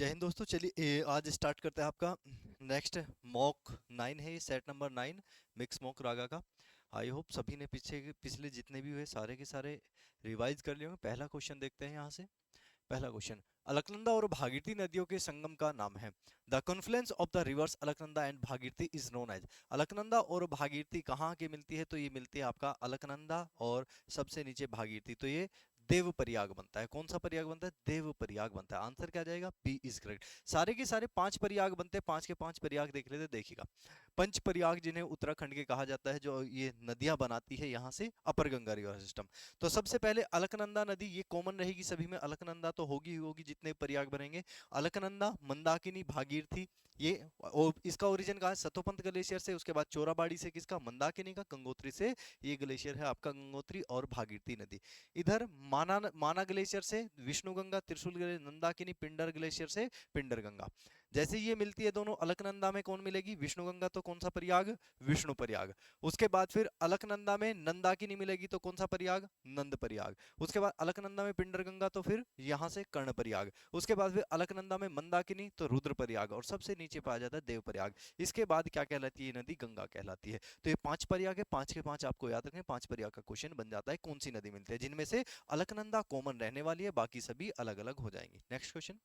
जय हिंद दोस्तों। चलिए आज स्टार्ट करते हैं आपका नेक्स्ट मॉक 9 है, ये सेट नंबर 9 मिक्स मॉक रागा का। आई होप सभी ने पिछले जितने भी हुए सारे के सारे रिवाइज कर लिए होंगे। पहला क्वेश्चन देखते हैं यहाँ से। पहला क्वेश्चन, अलकनंदा और भागीरथी नदियों के संगम का नाम है। The confluence of the rivers Alaknanda and Bhagirathi is known as. Alaknanda और भागीरथी कहाँ के मिलती है? तो ये मिलती है आपका अलकनंदा और सबसे नीचे भागीरथी, तो ये देव प्रयाग बनता है। कौन सा प्रयाग बनता है? देव प्रयाग बनता है। आंसर क्या जाएगा? B is correct. सारे के सारे 5 प्रयाग बनते हैं, 5 के 5 प्रयाग देख लेते, देखिएगा। पंच प्रयाग जिन्हें उत्तराखंड के कहा जाता है, जो ये नदियां बनाती है यहाँ से अपर गंगा रिवर सिस्टम। तो सबसे पहले अलकनंदा नदी, ये कॉमन रहेगी सभी में, अलकनंदा तो होगी ही होगी जितने प्रयाग बनेंगे। अलकनंदा, मंदाकिनी, भागीरथी, ये इसका ओरिजिन कहाँ है? सतोपंत ग्लेशियर से। उसके बाद चोराबाड़ी से किसका? मंदाकिनी का। गंगोत्री से ये ग्लेशियर है आपका गंगोत्री और भागीरथी नदी। इधर माना माना ग्लेशियर से विष्णु गंगा, त्रिशूल ग्लेशियर, नंदाकिनी, पिंडर ग्लेशियर से पिंडर गंगा। जैसे ये मिलती है दोनों, अलकनंदा में कौन मिलेगी? विष्णु गंगा, तो कौन सा प्रयाग? विष्णु प्रयाग। उसके बाद फिर अलकनंदा में नंदाकिनी मिलेगी, तो कौन सा प्रयाग? नंद प्रयाग। उसके बाद अलकनंदा में पिंडर गंगा, तो फिर यहाँ से कर्ण प्रयाग। उसके बाद फिर अलकनंदा में मंदाकिनी, तो रुद्र प्रयाग, और सबसे नीचे पाया जाता है देव प्रयाग। इसके बाद क्या कहलाती है नदी? गंगा कहलाती है। तो ये 5 प्रयाग है, 5 के 5 आपको याद रखें। 5 प्रयाग का क्वेश्चन बन जाता है कौन सी नदी मिलती है, जिनमें से अलकनंदा कॉमन रहने वाली है, बाकी सभी अलग अलग हो जाएंगी। Next question,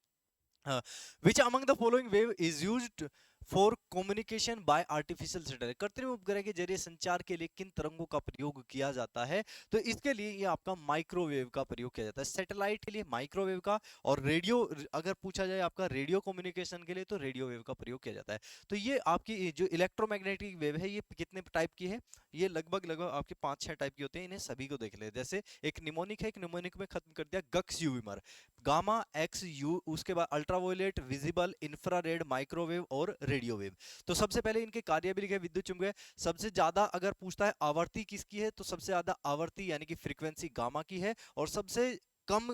which among the following wave is used for communication bye artificial satellite. कृत्रिम उपग्रह के जरिए संचार के लिए किन तरंगों का प्रयोग किया जाता है? तो इसके लिए ये आपका माइक्रोवेव का प्रयोग किया जाता है। सैटेलाइट के लिए माइक्रोवेव का, और रेडियो अगर पूछा जाए आपका रेडियो कम्युनिकेशन के लिए, तो रेडियो वेव का प्रयोग किया जाता है। तो ये आपकी जो इलेक्ट्रोमैग्नेटिक वेव है, ये कितने टाइप की है? ये लगभग लगभग आपके 5-6 टाइप की होते हैं। इन्हें सभी को देख ले। जैसे एक निमोनिक है, एक निमोनिक में खत्म कर दिया गक्स यूवीमर, गामा, एक्स, यू, उसके बाद अल्ट्रावायोलेट, विजिबल, इंफ्रारेड, माइक्रोवेव और रेडियो वेव। तो सबसे पहले इनके कार्य भी लिखे। विद्युत चुम्बकीय, सबसे ज्यादा अगर पूछता है आवर्ती किसकी है, तो सबसे ज्यादा आवर्ती यानी कि फ्रीक्वेंसी गामा की है। और सबसे कम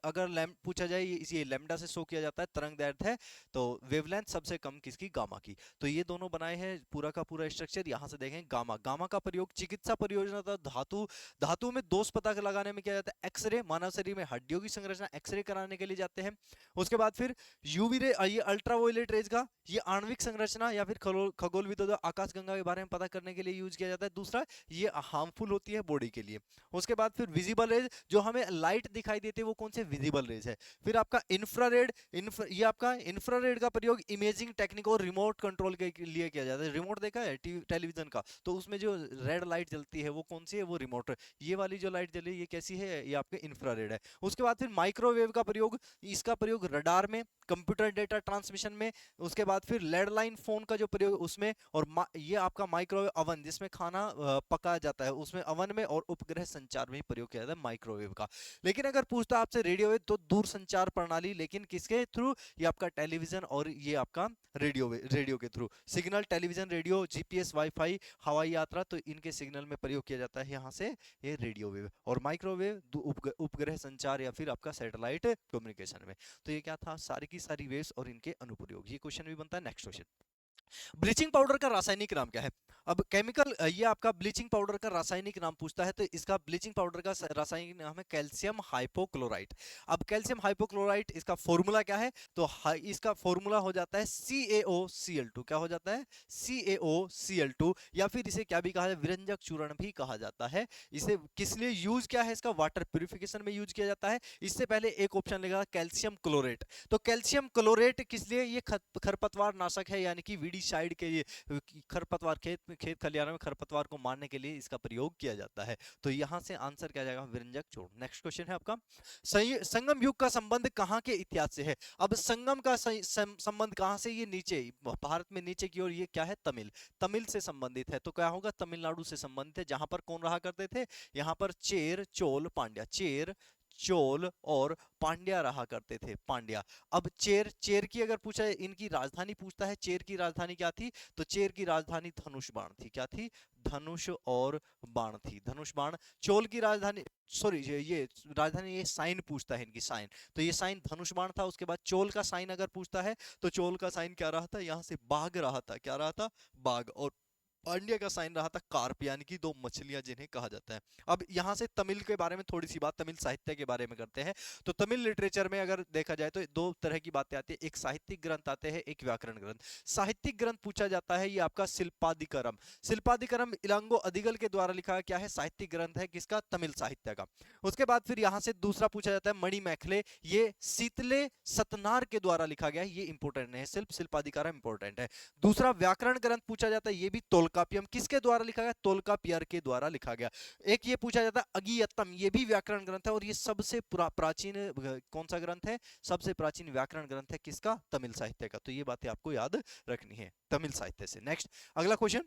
अगर पूछा जाए, ये लैम्डा से शो किया जाता है, तरंग दैर्ध्य है, तो वेवलेंथ सबसे कम किसकी? गामा की। तो ये दोनों बनाए हैं पूरा का पूरा स्ट्रक्चर। यहां से देखें, गामा, गामा का प्रयोग चिकित्सा प्रयोजना था। धातु धातु में दोष पता लगाने में किया जाता है। एक्सरे, मानव शरीर में हड्डियों की संरचना एक्सरे कराने के लिए जाते हैं। उसके बाद फिर यूवी रे, ये अल्ट्रावायोलेट रेज का, ये आणविक संरचना या फिर खगोल विद्युत आकाश गंगा के बारे में पता करने के लिए यूज किया जाता है। दूसरा, ये हार्मफुल होती है बॉडी के लिए। उसके बाद फिर विजिबल रेज, जो हमें लाइट दिखाई देती है, वो कौन से? विजिबल रेज है। फिर आपका इंफ्रारेड, ये आपका इंफ्रारेड का प्रयोग इमेजिंग टेक्निक और रिमोट कंट्रोल के लिए किया जाता है। रिमोट देखा है टेलीविजन का, तो उसमें जो रेड लाइट जलती है वो कौन सी है? वो रिमोट। ये वाली जो लाइट जली ये कैसी है? ये आपके इंफ्रारेड है। उसके बाद फिर माइक्रोवेव का प्रयोग, इसका प्रयोग रडार में, कंप्यूटर डेटा ट्रांसमिशन में। उसके बाद फिर लैंडलाइन फोन का जो प्रयोग उसमें, और ये आपका माइक्रोवेव ओवन, जिसमें खाना पकाया जाता है, उसमें ओवन में, और उपग्रह संचार में प्रयोग किया जाता है माइक्रोवेव का। लेकिन अगर पूछता है आपसे रेडियो वेव, तो दूर संचार प्रणाली, लेकिन किसके थ्रू? ये आपका टेलीविजन और ये आपका रेडियो के through. Signal, television, radio, GPS, wifi, हवाई यात्रा, तो इनके सिग्नल में प्रयोग किया जाता है यहाँ से ये रेडियो वेव। और माइक्रोवेव उपग्रह संचार या फिर आपका सैटेलाइट कम्युनिकेशन में। तो ये क्या था? सारी की सारी वेव्स और इनके अनुप्रयोग। ये क्वेश्चन भी बनता है। नेक्स्ट क्वेश्चन, ब्लीचिंग पाउडर का रासायनिक नाम क्या है? अब केमिकल, ये आपका ब्लीचिंग पाउडर का रासायनिक नाम पूछता है, तो इसका ब्लीचिंग पाउडर का रासायनिक नाम है कैल्शियम हाइपोक्लोराइट। अब कैल्शियम हाइपोक्लोराइट, इसका फॉर्मूला क्या है? तो इसका फॉर्मूला हो जाता है CaOCl2। क्या हो जाता है? CaOCl2, या फिर इसे क्या भी कहा जाए? विरंजक चूर्ण भी कहा जाता है। इसे किस लिए यूज किया है? इसका वाटर प्यूरिफिकेशन में यूज किया जाता है। इससे पहले एक ऑप्शन लेगा कैल्शियम क्लोरेट। तो कैल्शियम क्लोरेट किस लिए? ये खरपतवार नाशक है, यानी कि वीडीसाइड के लिए, खरपतवार, खेत खलिहानों में खरपतवार को मारने के लिए इसका प्रयोग किया जाता है। तो यहां से आंसर क्या जाएगा? विरंजक चूर्ण। नेक्स्ट क्वेश्चन है आपका, संगम युग का संबंध कहां के इतिहास से है? अब संगम का संबंध कहां से? ये नीचे भारत में नीचे की ओर, ये क्या है? तमिल, तमिल से संबंधित है। तो क्या होगा? तमिलनाडु से संबंधित है, जहां पर कौन रहा करते थे? यहाँ पर चेर, चोल, पांड्या, चेर, चोल और पांड्या रहा करते थे। पांड्या। अब चेर, चेर की अगर पूछा है, इनकी राजधानी पूछता है, चेर की राजधानी क्या थी? तो चेर की राजधानी धनुष बाण थी। क्या थी? धनुष और बाण थी, धनुष बाण। चोल की राजधानी, सॉरी, ये राजधानी, ये साइन पूछता है इनकी, साइन, तो ये साइन धनुष बाण था। उसके बाद चोल का साइन अगर पूछता है, तो चोल का साइन क्या रहा था? यहाँ से बाघ रहा था। क्या रहा था? बाघ। और पांड्या का साइन रहा था कार्प, यानी कि दो मछलियां जिन्हें कहा जाता है। अब यहां से तमिल के बारे में थोड़ी सी बात, तमिल साहित्य के बारे में करते हैं। तो तमिल लिटरेचर में अगर देखा जाए तो दो तरह की बातें आती है, एक साहित्यिक ग्रंथ आते हैं, एक व्याकरण ग्रंथ। साहित्यिक ग्रंथ पूछा जाता है ये आपका शिल्पादिकरम। शिल्पादिकरम इलांगो अधिगल के द्वारा लिखा क्या है, साहित्यिक ग्रंथ है किसका, तमिल साहित्य का। उसके बाद फिर यहां से दूसरा पूछा जाता है मणि मैखले, ये शीतले सतनार के द्वारा लिखा गया है, ये इंपोर्टेंट है, शिल्पादिकारम इंपोर्टेंट है। दूसरा व्याकरण ग्रंथ पूछा जाता है, ये भी तोलकापियम, किसके द्वारा लिखा गया, तोलकापियर के द्वारा लिखा गया। एक ये पूछा जाता है अगियतम, ये भी व्याकरण ग्रंथ है, और ये सबसे प्राचीन कौन सा ग्रंथ है, सबसे प्राचीन व्याकरण ग्रंथ है किसका, तमिल साहित्य का। तो ये बातें आपको याद रखनी है तमिल साहित्य से। नेक्स्ट अगला question,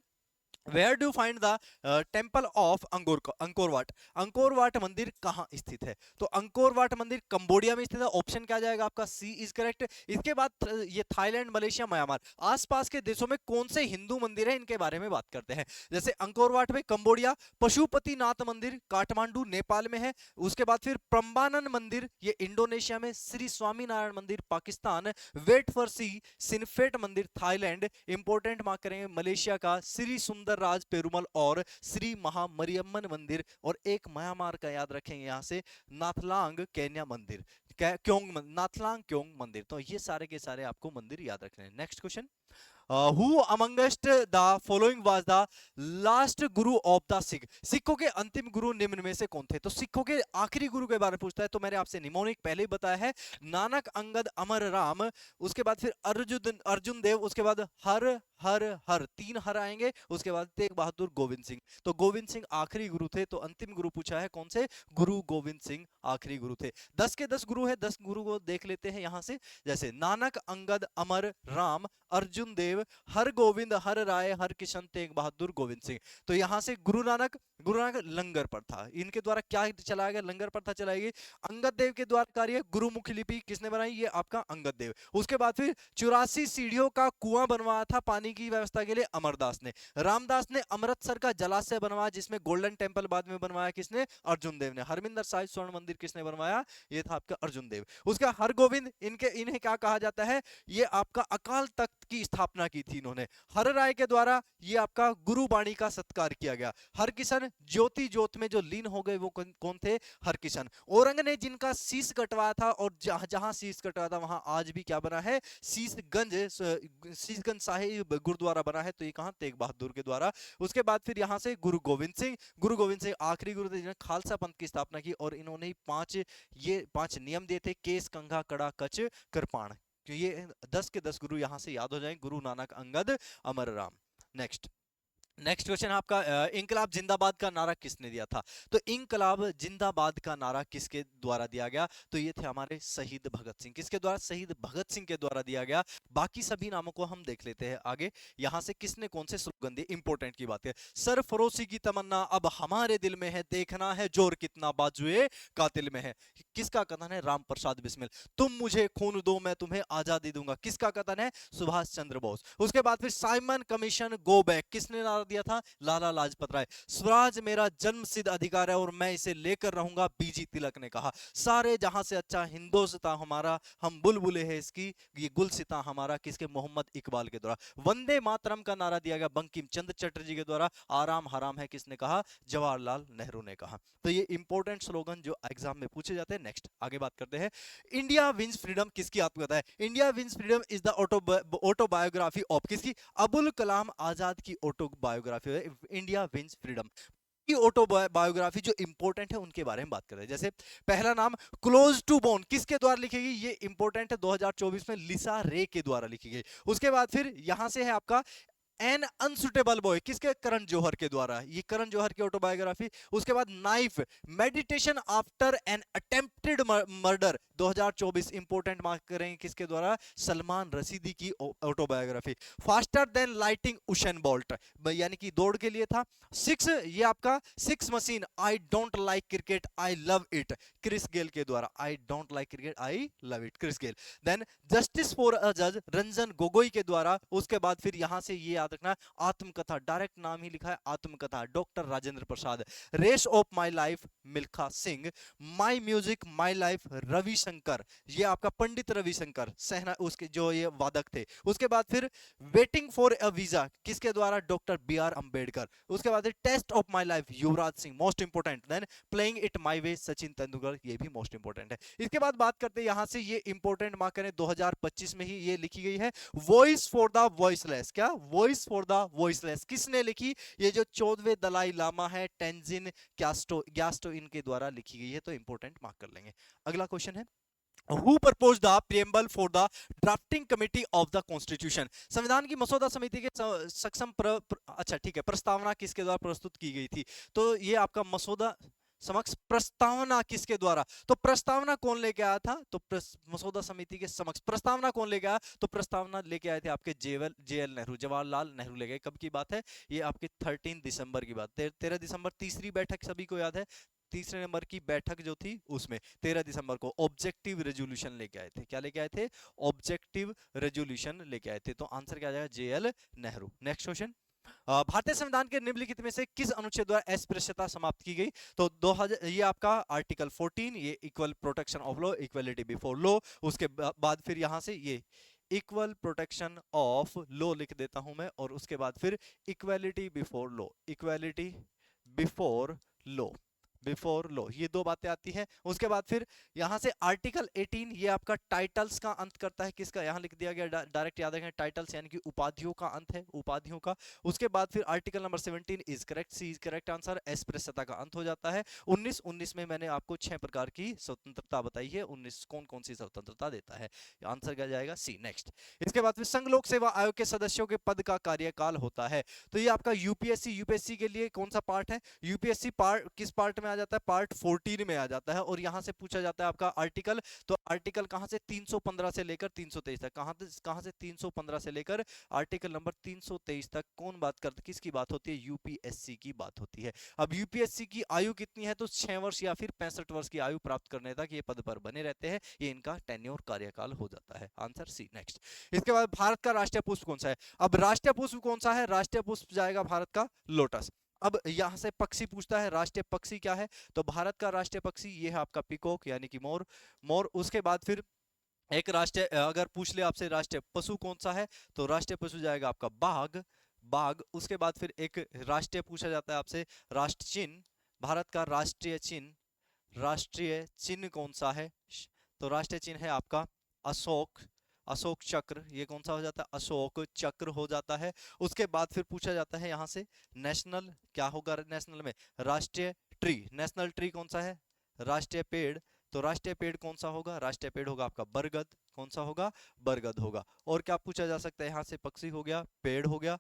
where do find the temple of Angkor Wat. Angkor Wat मंदिर कहाँ स्थित है, तो अंकोरवाट मंदिर कंबोडिया में स्थित है, ऑप्शन क्या जाएगा आपका, सी इज करेक्ट। इसके बाद ये थाईलैंड, मलेशिया, म्यांमार, आसपास के देशों में कौन से हिंदू मंदिर है, इनके बारे में बात करते हैं। जैसे अंकोरवाट में कंबोडिया, पशुपतिनाथ मंदिर काठमांडू नेपाल में है, उसके बाद फिर प्रम्बानन मंदिर ये इंडोनेशिया में, श्री स्वामीनारायण मंदिर पाकिस्तान, वेट फॉर सी सिनफेट मंदिर थाईलैंड, इंपोर्टेंट मार्क करेंगे मलेशिया का श्री सुंदर राज पेरुमल और श्री महामरियम्मन मंदिर, और एक म्यांमार का याद रखेंगे यहां से, नाथलांग केन्या मंदिर, नाथलांग क्योंग मंदिर। तो ये सारे के सारे आपको मंदिर याद रखने हैं। Next question, who amongst the following was the last Guru of the Sikh. सिखों के अंतिम गुरु निम्न में से कौन थे, तो सिखों के आखिरी गुरु के बारे में पूछता है, तो मैंने आपसे निमोनिक पहले ही बताया है, नानक, अंगद, अमर राम, उसके बाद फिर अर्जुन अर्जुन देव, उसके बाद हर हर हर, तीन हर आएंगे, उसके बाद तेग बहादुर, गोविंद सिंह। तो गोविंद सिंह आखिरी गुरु थे, तो अंतिम गुरु पूछा है कौन से, गुरु गोविंद सिंह आखिरी गुरु थे। 10 के 10 गुरु है, 10 गुरु को देख लेते हैं यहां से, जैसे नानक, अंगद, अमर राम, अर्जुन देव, हर गोविंद, हर राय, हर किशन, तेग बहादुर, गोविंद सिंह। तो यहां से गुरु नानक लंगर प्रथा, इनके द्वारा क्या चलाया गया, लंगर प्रथा चलाई गई। अंगद देव के द्वारा कार्य, गुरुमुखी लिपि किसने बनाई, ये आपका अंगद देव। उसके बाद फिर 84 सीढ़ियों का कुआं बनवाया था पानी की व्यवस्था के लिए, अमरदास ने। रामदास ने अमृतसर का जलाशय बनवाया, जिसमें गोल्डन टेंपल बाद में बनवाया किसने, अर्जुन देव ने। हरमिंदर साहिब स्वर्ण मंदिर किसने बनवाया, ये था आपका अर्जुन देव। उसका हरगोविंद, इन्हें क्या कहा जाता है, ये आपका अकाल तख्त की स्थापना की थी इन्होंने। हर राय के द्वारा ये आपका गुरुबाणी का सत्कार किया गया। हरकिशन ज्योति ज्योत में जो लीन हो गए वो कौन थे, हरकिशन। औरंग ने जिनका शीश कटवाया था, और जहां जहां शीश कटवाया था वहां आज भी क्या बना है, शीशगंज साहिब गुरुद्वारा बना है, तो ये कहां, तेग बहादुर के द्वारा। उसके बाद फिर यहां से गुरु गोविंद सिंह आखिरी गुरु थे जिन्होंने खालसा पंथ की स्थापना की, और इन्होंने ये पांच नियम दिए थे, केस, कंघा, कड़ा, कच, कृपाण। तो ये 10 के 10 गुरु यहां से याद हो जाएंगे, गुरु नानक, अंगद, अमर राम। नेक्स्ट क्वेश्चन आपका, इंकलाब जिंदाबाद का नारा किसने दिया था, तो इंकलाब जिंदाबाद का नारा किसके द्वारा दिया गया, तो ये थे हमारे शहीद भगत सिंह। किसके द्वारा, शहीद भगत सिंह के द्वारा दिया गया। बाकी सभी नामों को हम देख लेते हैं आगे, यहां से किसने कौन से स्लोगन दिए, इंपोर्टेंट की बात है। सरफरोशी की तमन्ना अब हमारे दिल में है, देखना है जोर कितना बाजुए कातिल में है, किसका कथन है, राम प्रसाद बिस्मिल। तुम मुझे खून दो मैं तुम्हें आजादी दूंगा, किसका कथन है, सुभाष चंद्र बोस। उसके बाद फिर साइमन कमीशन गो बैक, किसने नारा दिया था, लाला लाजपत राय। स्वराज मेरा जन्म सिद्ध अधिकार है और मैं इसे लेकर रहूंगा, बीजी तिलक ने कहा। सारे जहां से अच्छा हिंदुस्तान हमारा, हम बुलबुले हैं इसकी, ये गुलसिता हमारा, किसके, मोहम्मद इकबाल के द्वारा। वंदे मातरम का नारा दिया गया बंकिम चंद्र चटर्जी के द्वारा। आराम हराम है किसने कहा, जवाहरलाल नेहरू ने कहा। तो ये इंपॉर्टेंट स्लोगन जो एग्जाम में पूछे जाते हैं। नेक्स्ट आगे बात करते हैं, इंडिया विंस फ्रीडम किसकी आत्मकथा है, India wins freedom is the autobiography of किसकी, अबुल कलाम आजाद की ऑटोबायोग्राफी है इंडिया विंस फ्रीडम की। ऑटोबायोग्राफी जो इंपॉर्टेंट है उनके बारे में बात कर रहे हैं। जैसे पहला नाम क्लोज टू बोन, किसके द्वारा लिखी गई, ये इंपॉर्टेंट है, 2024 में लिसा रे के द्वारा लिखी गई। उसके बाद फिर यहां से है आपका एन अनसुटेबल बॉय, किसके, करण जौहर के द्वारा, ये करण जौहर की ऑटोबायोग्राफी। उसके बाद knife, meditation after an attempted murder, 2024 important mark करेंगे किसके द्वारा, सलमान रशीदी की autobiography. Faster than lighting Usain Bolt, यानी कि दौड़ के लिए था। सिक्स, ये आपका six machine, I don't like cricket I love it, Chris Gayle के द्वारा। I don't like cricket I love it, Chris Gayle. Then justice for a जज, रंजन गोगोई के द्वारा। उसके बाद फिर यहां से ये याद याद रखना है, आत्मकथा, डायरेक्ट नाम ही लिखा है आत्मकथा, doctor Rajendra Prasad. Race of my life Milkha Singh. My music my life Ravishankar, ये आपका पंडित रविशंकर सहना उसके जो ये वादक थे। उसके बाद फिर वेटिंग फॉर अ वीजा किसके द्वारा, डॉक्टर बी आर अंबेडकर। उसके बाद Test of my Life Yuvraj Singh, most important. Then Playing It My Way Sachin Tendulkar, ये भी मोस्ट इंपोर्टेंट है। इसके बाद बात करते हैं यहां से, ये इंपोर्टेंट मार्क करें 2025 में ही ये लिखी गई है, वॉइस फॉर द वॉइसलेस। क्या, वॉइस फॉर द वॉइसलेस किसने लिखी, ये जो 14वें दलाई लामा है टेंजिन ग्यास्टो इनके द्वारा लिखी गई है, तो इंपोर्टेंट मार्क कर लेंगे। अगला क्वेश्चन है, Who proposed the preamble for the drafting committee of the constitution? संविधान की मसौदा समिति के अच्छा ठीक है, प्रस्तावना किसके द्वारा प्रस्तुत की गई थी, तो ये आपका मसौदा समक्ष प्रस्तावना किसके द्वारा, तो प्रस्तावना कौन लेके आया था, तो मसौदा समिति के समक्ष प्रस्तावना कौन लेके आया, तो प्रस्तावना लेके आए थे आपके जेएल नेहरू, जवाहरलाल नेहरू ले गए। कब की बात है, ये आपके 13 दिसंबर की बात, 13 दिसंबर तीसरी बैठक सभी को याद है, तीसरे नंबर की बैठक जो थी उसमें 13 दिसंबर को ऑब्जेक्टिव रेजोल्यूशन लेके आए थे। क्या लेके आए थे, ऑब्जेक्टिव रेजोल्यूशन लेके आए थे, तो आंसर क्या आ जाएगा, जेएल नेहरू। नेक्स्ट क्वेश्चन, भारतीय संविधान के निम्नलिखित में से किस अनुच्छेद द्वारा अस्पृश्यता समाप्त की गई, तो 2000, ये आपका आर्टिकल 14, ये equal protection of law, equality before law. उसके बाद फिर यहां से ये इक्वल प्रोटेक्शन ऑफ लॉ लिख देता हूं मैं, और उसके बाद फिर equality before law, equality before law, before law, ये दो बातें आती हैं। उसके बाद फिर यहां से आर्टिकल 18, ये आपका टाइटल्स का अंत करता है, किसका, यहां लिख दिया गया डायरेक्ट याद रखें, टाइटल्स यानी कि उपाधियों का अंत है, उपाधियों का। उसके बाद फिर article number 17 is correct, C is correct answer, अस्पृश्यता का अंत हो जाता है। 19 में मैंने आपको 6 प्रकार की स्वतंत्रता बताई है, 19 कौन कौन सी स्वतंत्रता देता है, आंसर क्या जाएगा, सी। नेक्स्ट, इसके बाद फिर संघ लोक सेवा आयोग के सदस्यों के पद का कार्यकाल होता है, तो ये आपका यूपीएससी के लिए कौन सा पार्ट है, यूपीएससी पार्ट किस पार्ट में आ जाता है, पार्ट 14 में आ जाता है। और यहां से पूछा जाता है आपका आर्टिकल, तो आर्टिकल कहां से 315 से लेकर 323 तक, कहां से 315 से लेकर आर्टिकल नंबर 323 तक कौन बात करता, किसकी बात होती है, यूपीएससी की बात होती है। अब यूपीएससी की आयु कितनी है, तो 6 वर्ष या फिर 65 वर्ष की आयु प्राप्त करने तक ये पद पर बने रहते हैं, ये इनका टेन्योर कार्यकाल हो जाता है, आंसर सी। नेक्स्ट, इसके बाद भारत का राष्ट्रीय पुष्प कौन सा है, अब राष्ट्रीय पुष्प कौन सा है, राष्ट्रीय पुष्प जाएगा भारत का लोटस। अब यहां से पक्षी पूछता है, राष्ट्रीय पक्षी क्या है, तो भारत का राष्ट्रीय पक्षी ये है आपका पिकॉक यानी कि मोर, मोर। उसके बाद फिर एक राष्ट्रीय, अगर पूछ ले आपसे राष्ट्रीय पशु कौन सा है, तो राष्ट्रीय पशु जाएगा आपका बाघ, बाघ। उसके बाद फिर एक राष्ट्रीय पूछा जाता है आपसे राष्ट्र चिन्ह, भारत का राष्ट्रीय चिन्ह, राष्ट्रीय चिन्ह कौन सा है, तो राष्ट्रीय चिन्ह है आपका अशोक, अशोक चक्र, ये कौन सा हो जाता है, अशोक चक्र हो जाता है। उसके बाद फिर पूछा जाता है यहां से नेशनल, क्या होगा नेशनल में, राष्ट्रीय ट्री, नेशनल ट्री कौन सा है, राष्ट्रीय पेड़, तो राष्ट्रीय पेड़ कौन सा होगा, राष्ट्रीय पेड़ होगा आपका बरगद, कौन सा होगा, बरगद होगा। और क्या पूछा जा सकता है यहां से, पक्षी हो गया, पेड़ हो गया,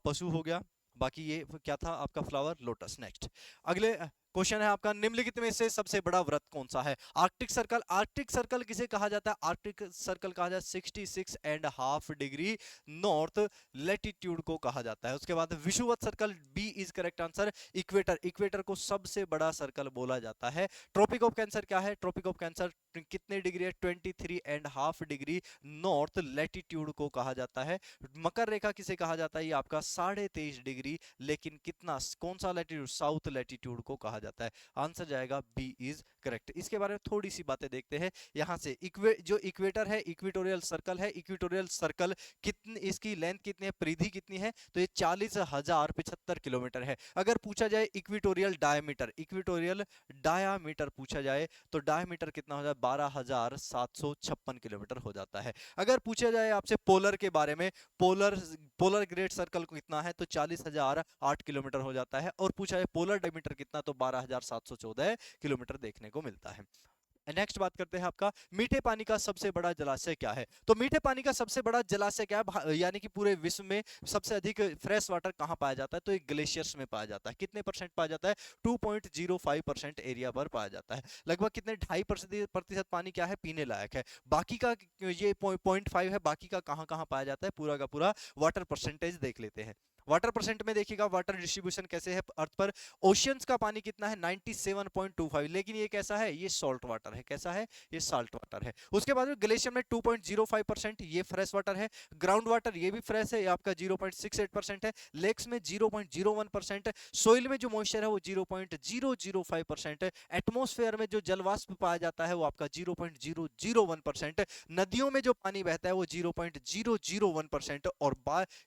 पशु हो गया, बाकी ये क्या था आपका फ्लावर लोटस। नेक्स्ट, अगले क्वेश्चन है आपका, निम्नलिखित में से सबसे बड़ा व्रत कौन सा है, आर्कटिक सर्कल, आर्कटिक सर्कल किसे कहा जाता है, आर्कटिक सर्कल कहा जाता है 66.5 डिग्री नॉर्थ लेटीट्यूड को कहा जाता है। उसके बाद विषुवत circle, B is correct answer, equator, equator को सबसे बड़ा सर्कल बोला जाता है। ट्रॉपिक ऑफ कैंसर क्या है, ट्रॉपिक ऑफ कैंसर कितने डिग्री है, 23.5 डिग्री नॉर्थ लेटीट्यूड को कहा जाता है। मकर रेखा किसे कहा जाता है, ये आपका 23.5 डिग्री, लेकिन कितना, कौन सा लेटीट्यूड, साउथ लेटीट्यूड को कहा जाता है, आंसर जाएगा बी इज करेक्ट। इसके बारे में थोड़ी सी बातें देखते हैं यहां से, जो इक्वेटर है, इक्वेटोरियल सर्कल है, इक्वेटोरियल सर्कल कितनी, इसकी लेंथ कितनी है, परिधि कितनी है, तो ये 40,075 किलोमीटर है। अगर पूछा जाए इक्वेटोरियल डायमीटर, इक्वेटोरियल डायामीटर पूछा जाए, तो डायमीटर कितना हो जाए, 12,756 किलोमीटर हो जाता है। अगर पूछा जाए आपसे पोलर के बारे में, पोलर पोलर ग्रेट सर्कल कितना है, तो 40,008 किलोमीटर हो जाता है। और पूछा जाए पोलर डायमीटर कितना, तो 12,714 किलोमीटर देखने को मिलता है। नेक्स्ट बात करते हैं आपका, मीठे पानी का सबसे बड़ा जलाशय क्या है, तो मीठे पानी का सबसे बड़ा जलाशय क्या है, यानी कि पूरे विश्व में सबसे अधिक फ्रेश वाटर कहां पाया जाता है, तो एक ग्लेशियर्स में पाया जाता है। कितने परसेंट पाया जाता है, 2.05% एरिया पर पाया जाता है। लगभग कितने, 2.5% पानी क्या है, पीने लायक है। बाकी का ये 0.5 है, बाकी का कहां कहां पाया जाता है, पूरा का पूरा वाटर परसेंटेज देख लेते हैं। वाटर परसेंट में देखिएगा वाटर डिस्ट्रीब्यूशन कैसे है अर्थ पर। ओशियंस का पानी कितना है 97.25, लेकिन ये कैसा है, ये सॉल्ट वाटर है। कैसा है, ये सॉल्ट वाटर है। उसके बाद में ग्लेशियर में 2.05%, ये फ्रेश वाटर है। ग्राउंड वाटर ये भी फ्रेश है, ये आपका 0.68% है। लेक्स में 0.01%। सोइल में जो मॉइस्चर है वो 0.005% है। एटमॉस्फेयर में जो जलवाष्प पाया जाता है वो आपका 0.001%। नदियों में जो पानी बहता है वो 0.001%। और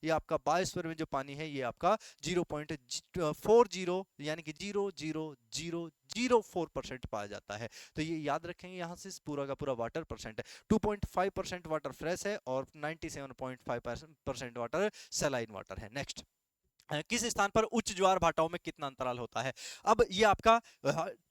ये आपका बायोस्फीयर में जो पानी है ये आपका 0.40 यानी कि 0.00004% पाया जाता है। तो ये याद रखेंगे, यहाँ से पूरा का पूरा वाटर परसेंट है। 2.5% वाटर फ्रेश है और 97.5% वाटर सलाइन वाटर है। नेक्स्ट, किस स्थान पर उच्च ज्वार भाटाओं में कितना अंतराल होता है। अब ये आपका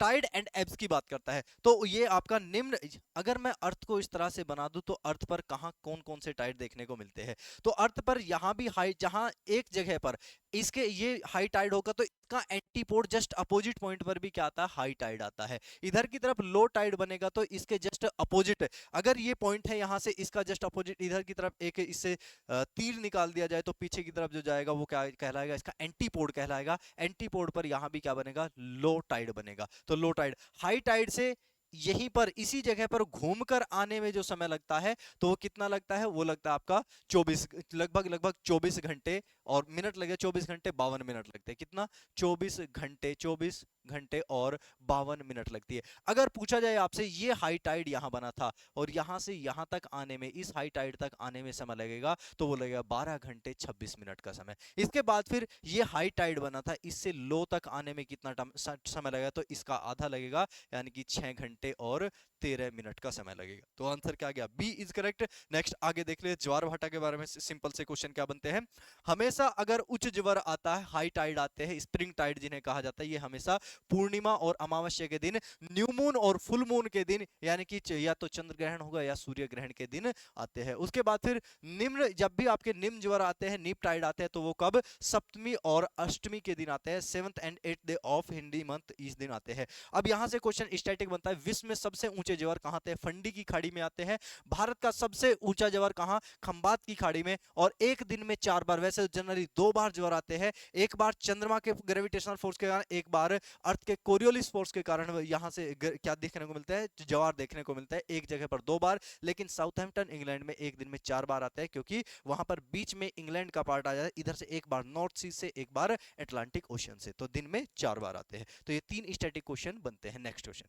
टाइड एंड एब्स की बात करता है। तो ये आपका निम्न, अगर मैं अर्थ को इस तरह से बना दूं तो अर्थ पर कहां कौन कौन से टाइड देखने को मिलते हैं। तो अर्थ पर यहां भी हाई, जहां एक जगह पर इसके ये हाई टाइड होगा तो इसका एंटीपोड जस्ट अपोजिट पॉइंट पर भी क्या आता है, हाई टाइड आता है। इधर की तरफ लो टाइड बनेगा तो इसके जस्ट अपोजिट, अगर ये पॉइंट है यहां से, इसका जस्ट अपोजिट इधर की तरफ एक इससे तीर निकाल दिया जाए तो पीछे की तरफ जो जाएगा वो क्या कहलाएगा, इसका एंटीपोड कहलाएगा। एंटीपोड पर यहां भी क्या बनेगा, लो टाइड बनेगा। तो लो टाइड, हाई टाइड से यहीं पर इसी जगह पर घूमकर आने में जो समय लगता है तो वो कितना लगता है, वो लगता है आपका 24, लगभग 24 घंटे और मिनट लगे, 24 घंटे 52 मिनट लगते हैं। कितना, 24 घंटे और 52 मिनट लगती है। अगर पूछा जाए आपसे ये हाई टाइड यहां बना था और यहां से यहां तक आने में, इस हाई टाइड तक आने में समय लगेगा तो वो लगेगा 12 घंटे 26 मिनट का समय। इसके बाद फिर ये हाई टाइड बना था, इससे लो तक आने में कितना समय लगेगा, तो इसका आधा लगेगा यानी कि 6 घंटे और 13 मिनट का समय लगेगा। तो आंसर क्या गया, बी इज करेक्ट। नेक्स्ट आगे देख ले, ज्वार भाटा के बारे में सिंपल से क्वेश्चन क्या बनते हैं। हमेशा अगर उच्च ज्वार आता है, हाई टाइड आते हैं, स्प्रिंग टाइड जिन्हें कहा जाता है, ये हमेशा पूर्णिमा और अमावस्या के दिन, न्यू मून और फुल मून के दिन, यानी कि या तो चंद्र ग्रहण होगा या सूर्य ग्रहण के दिन आते हैं। उसके बाद फिर निम्न, जब भी आपके निम्न ज्वार आते हैं, नीप टाइड आते हैं, तो वो कब, सप्तमी और अष्टमी के दिन आते हैं। 7th and 8th day of Hindi month इस दिन आते हैं। अब यहां से क्वेश्चन स्टैटिक बनता है, विश्व में सबसे ऊंचे ज्वार कहां आते हैं, फंडी की खाड़ी में आते हैं। भारत का सबसे ऊंचा ज्वार कहां, खंबात की खाड़ी में। और एक दिन में 4 बार, वैसे जनरली 2 बार ज्वार आते हैं, एक बार चंद्रमा के ग्रेविटेशनल फोर्स के कारण, एक बार अर्थ के कोरियोलिस फोर्स के कारण यहां से क्या देखने को मिलता है, ज्वार देखने को मिलता है। एक जगह पर 2 बार, लेकिन साउथहैम्पटन इंग्लैंड में एक दिन में 4 बार आता है, क्योंकि वहां पर बीच में इंग्लैंड का पार्ट आ जाता है, इधर से एक बार नॉर्थ सी से, एक बार अटलांटिक ओशियन से, तो दिन में 4 बार आते हैं। तो ये 3 स्टैटिक क्वेश्चन बनते हैं। नेक्स्ट क्वेश्चन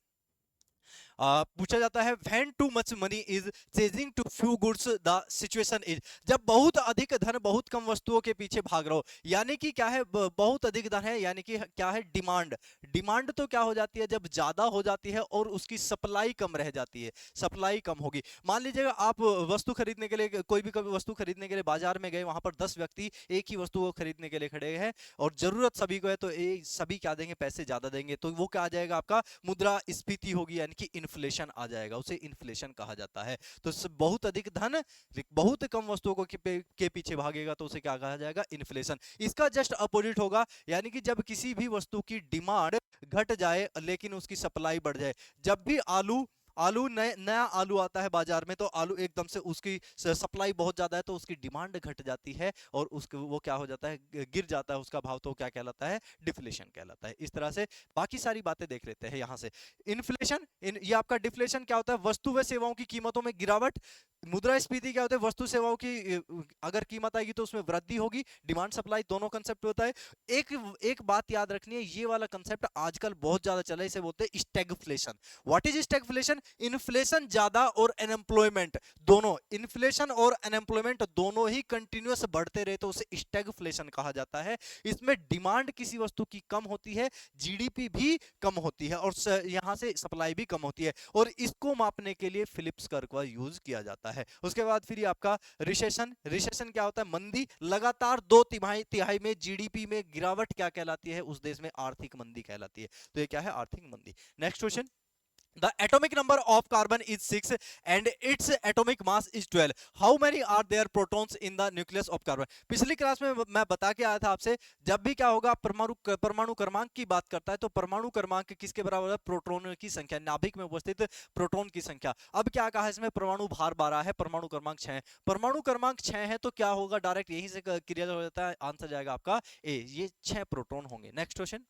पूछा जाता है, when too much money is chasing too few goods the situation is, जब बहुत अधिक धन बहुत कम वस्तुओं के पीछे भाग रहा हो, यानी कि क्या है, बहुत अधिक धन है, यानी कि क्या है, डिमांड। डिमांड तो क्या हो जाती है, जब ज्यादा हो जाती है और उसकी सप्लाई कम रह जाती है, सप्लाई कम होगी। मान लीजिएगा आप वस्तु खरीदने के लिए, कोई भी वस्तु खरीदने के लिए बाजार में गए, वहां पर 10 व्यक्ति एक ही वस्तु को खरीदने के लिए खड़े हैं और जरूरत सभी को है, तो सभी क्या देंगे, पैसे ज्यादा देंगे, तो वो क्या आ जाएगा, आपका मुद्रास्फीति होगी, यानी कि इन्फ्लेशन आ जाएगा, उसे इन्फ्लेशन कहा जाता है। तो बहुत अधिक धन बहुत कम वस्तुओं को के पीछे भागेगा तो उसे क्या कहा जाएगा, इन्फ्लेशन। इसका जस्ट अपोजिट होगा, यानी कि जब किसी भी वस्तु की डिमांड घट जाए लेकिन उसकी सप्लाई बढ़ जाए। जब भी आलू आलू नया आलू आता है बाजार में, तो आलू एकदम से उसकी सप्लाई बहुत ज्यादा है तो उसकी डिमांड घट जाती है और उसको वो क्या हो जाता है, गिर जाता है उसका भाव, तो क्या कहलाता है, डिफ्लेशन कहलाता है। इस तरह से बाकी सारी बातें देख लेते हैं यहां से। इन्फ्लेशन, ये आपका डिफ्लेशन क्या होता है, वस्तु व सेवाओं की कीमतों में गिरावट। मुद्रास्फीति क्या होता है, वस्तु सेवाओं की अगर कीमत आएगी तो उसमें वृद्धि होगी। डिमांड सप्लाई दोनों कंसेप्ट होता है। एक एक बात याद रखनी है, ये वाला कंसेप्ट आजकल बहुत ज्यादा चला है, इसे बोलते हैं stagflation. What is stagflation, inflation ज्यादा और अनएम्प्लॉयमेंट दोनों, इन्फ्लेशन और अनएम्प्लॉयमेंट दोनों ही कंटिन्यूअस बढ़ते रहे तो उसे स्टैगफ्लेशन कहा जाता है। इसमें डिमांड किसी वस्तु की कम होती है, जीडीपी भी कम होती है और यहां से सप्लाई भी कम होती है, और इसको मापने के लिए फिलिप्स कर्व का यूज किया जाता है। उसके बाद फिर आपका रिसेशन, रिसेशन क्या होता है, मंदी, लगातार 2 तिहाई में जीडीपी में गिरावट क्या कहलाती है, उस देश में आर्थिक मंदी कहलाती है। तो ये क्या है, आर्थिक मंदी। Next question, The atomic number of carbon is 6 and its atomic mass is 12. How many are there protons in the nucleus of carbon? पिछली क्लास में मैं बता के आया था आपसे, जब भी क्या होगा परमाणु क्रमांक की बात करता है तो परमाणु क्रमांक किसके बराबर है? प्रोटॉन की संख्या, नाभिक में उपस्थित प्रोटॉन की संख्या। अब क्या कहा इसमें? परमाणु भार 12 है, परमाणु क्रमांक 6 है। परमाणु क्रमांक 6 है तो क्या होगा? डायरेक्ट यहीं से क्लियर हो जाता है, आंसर जाएगा आपका ए, ये 6 प्रोटॉन होंगे। नेक्स्ट क्वेश्चन,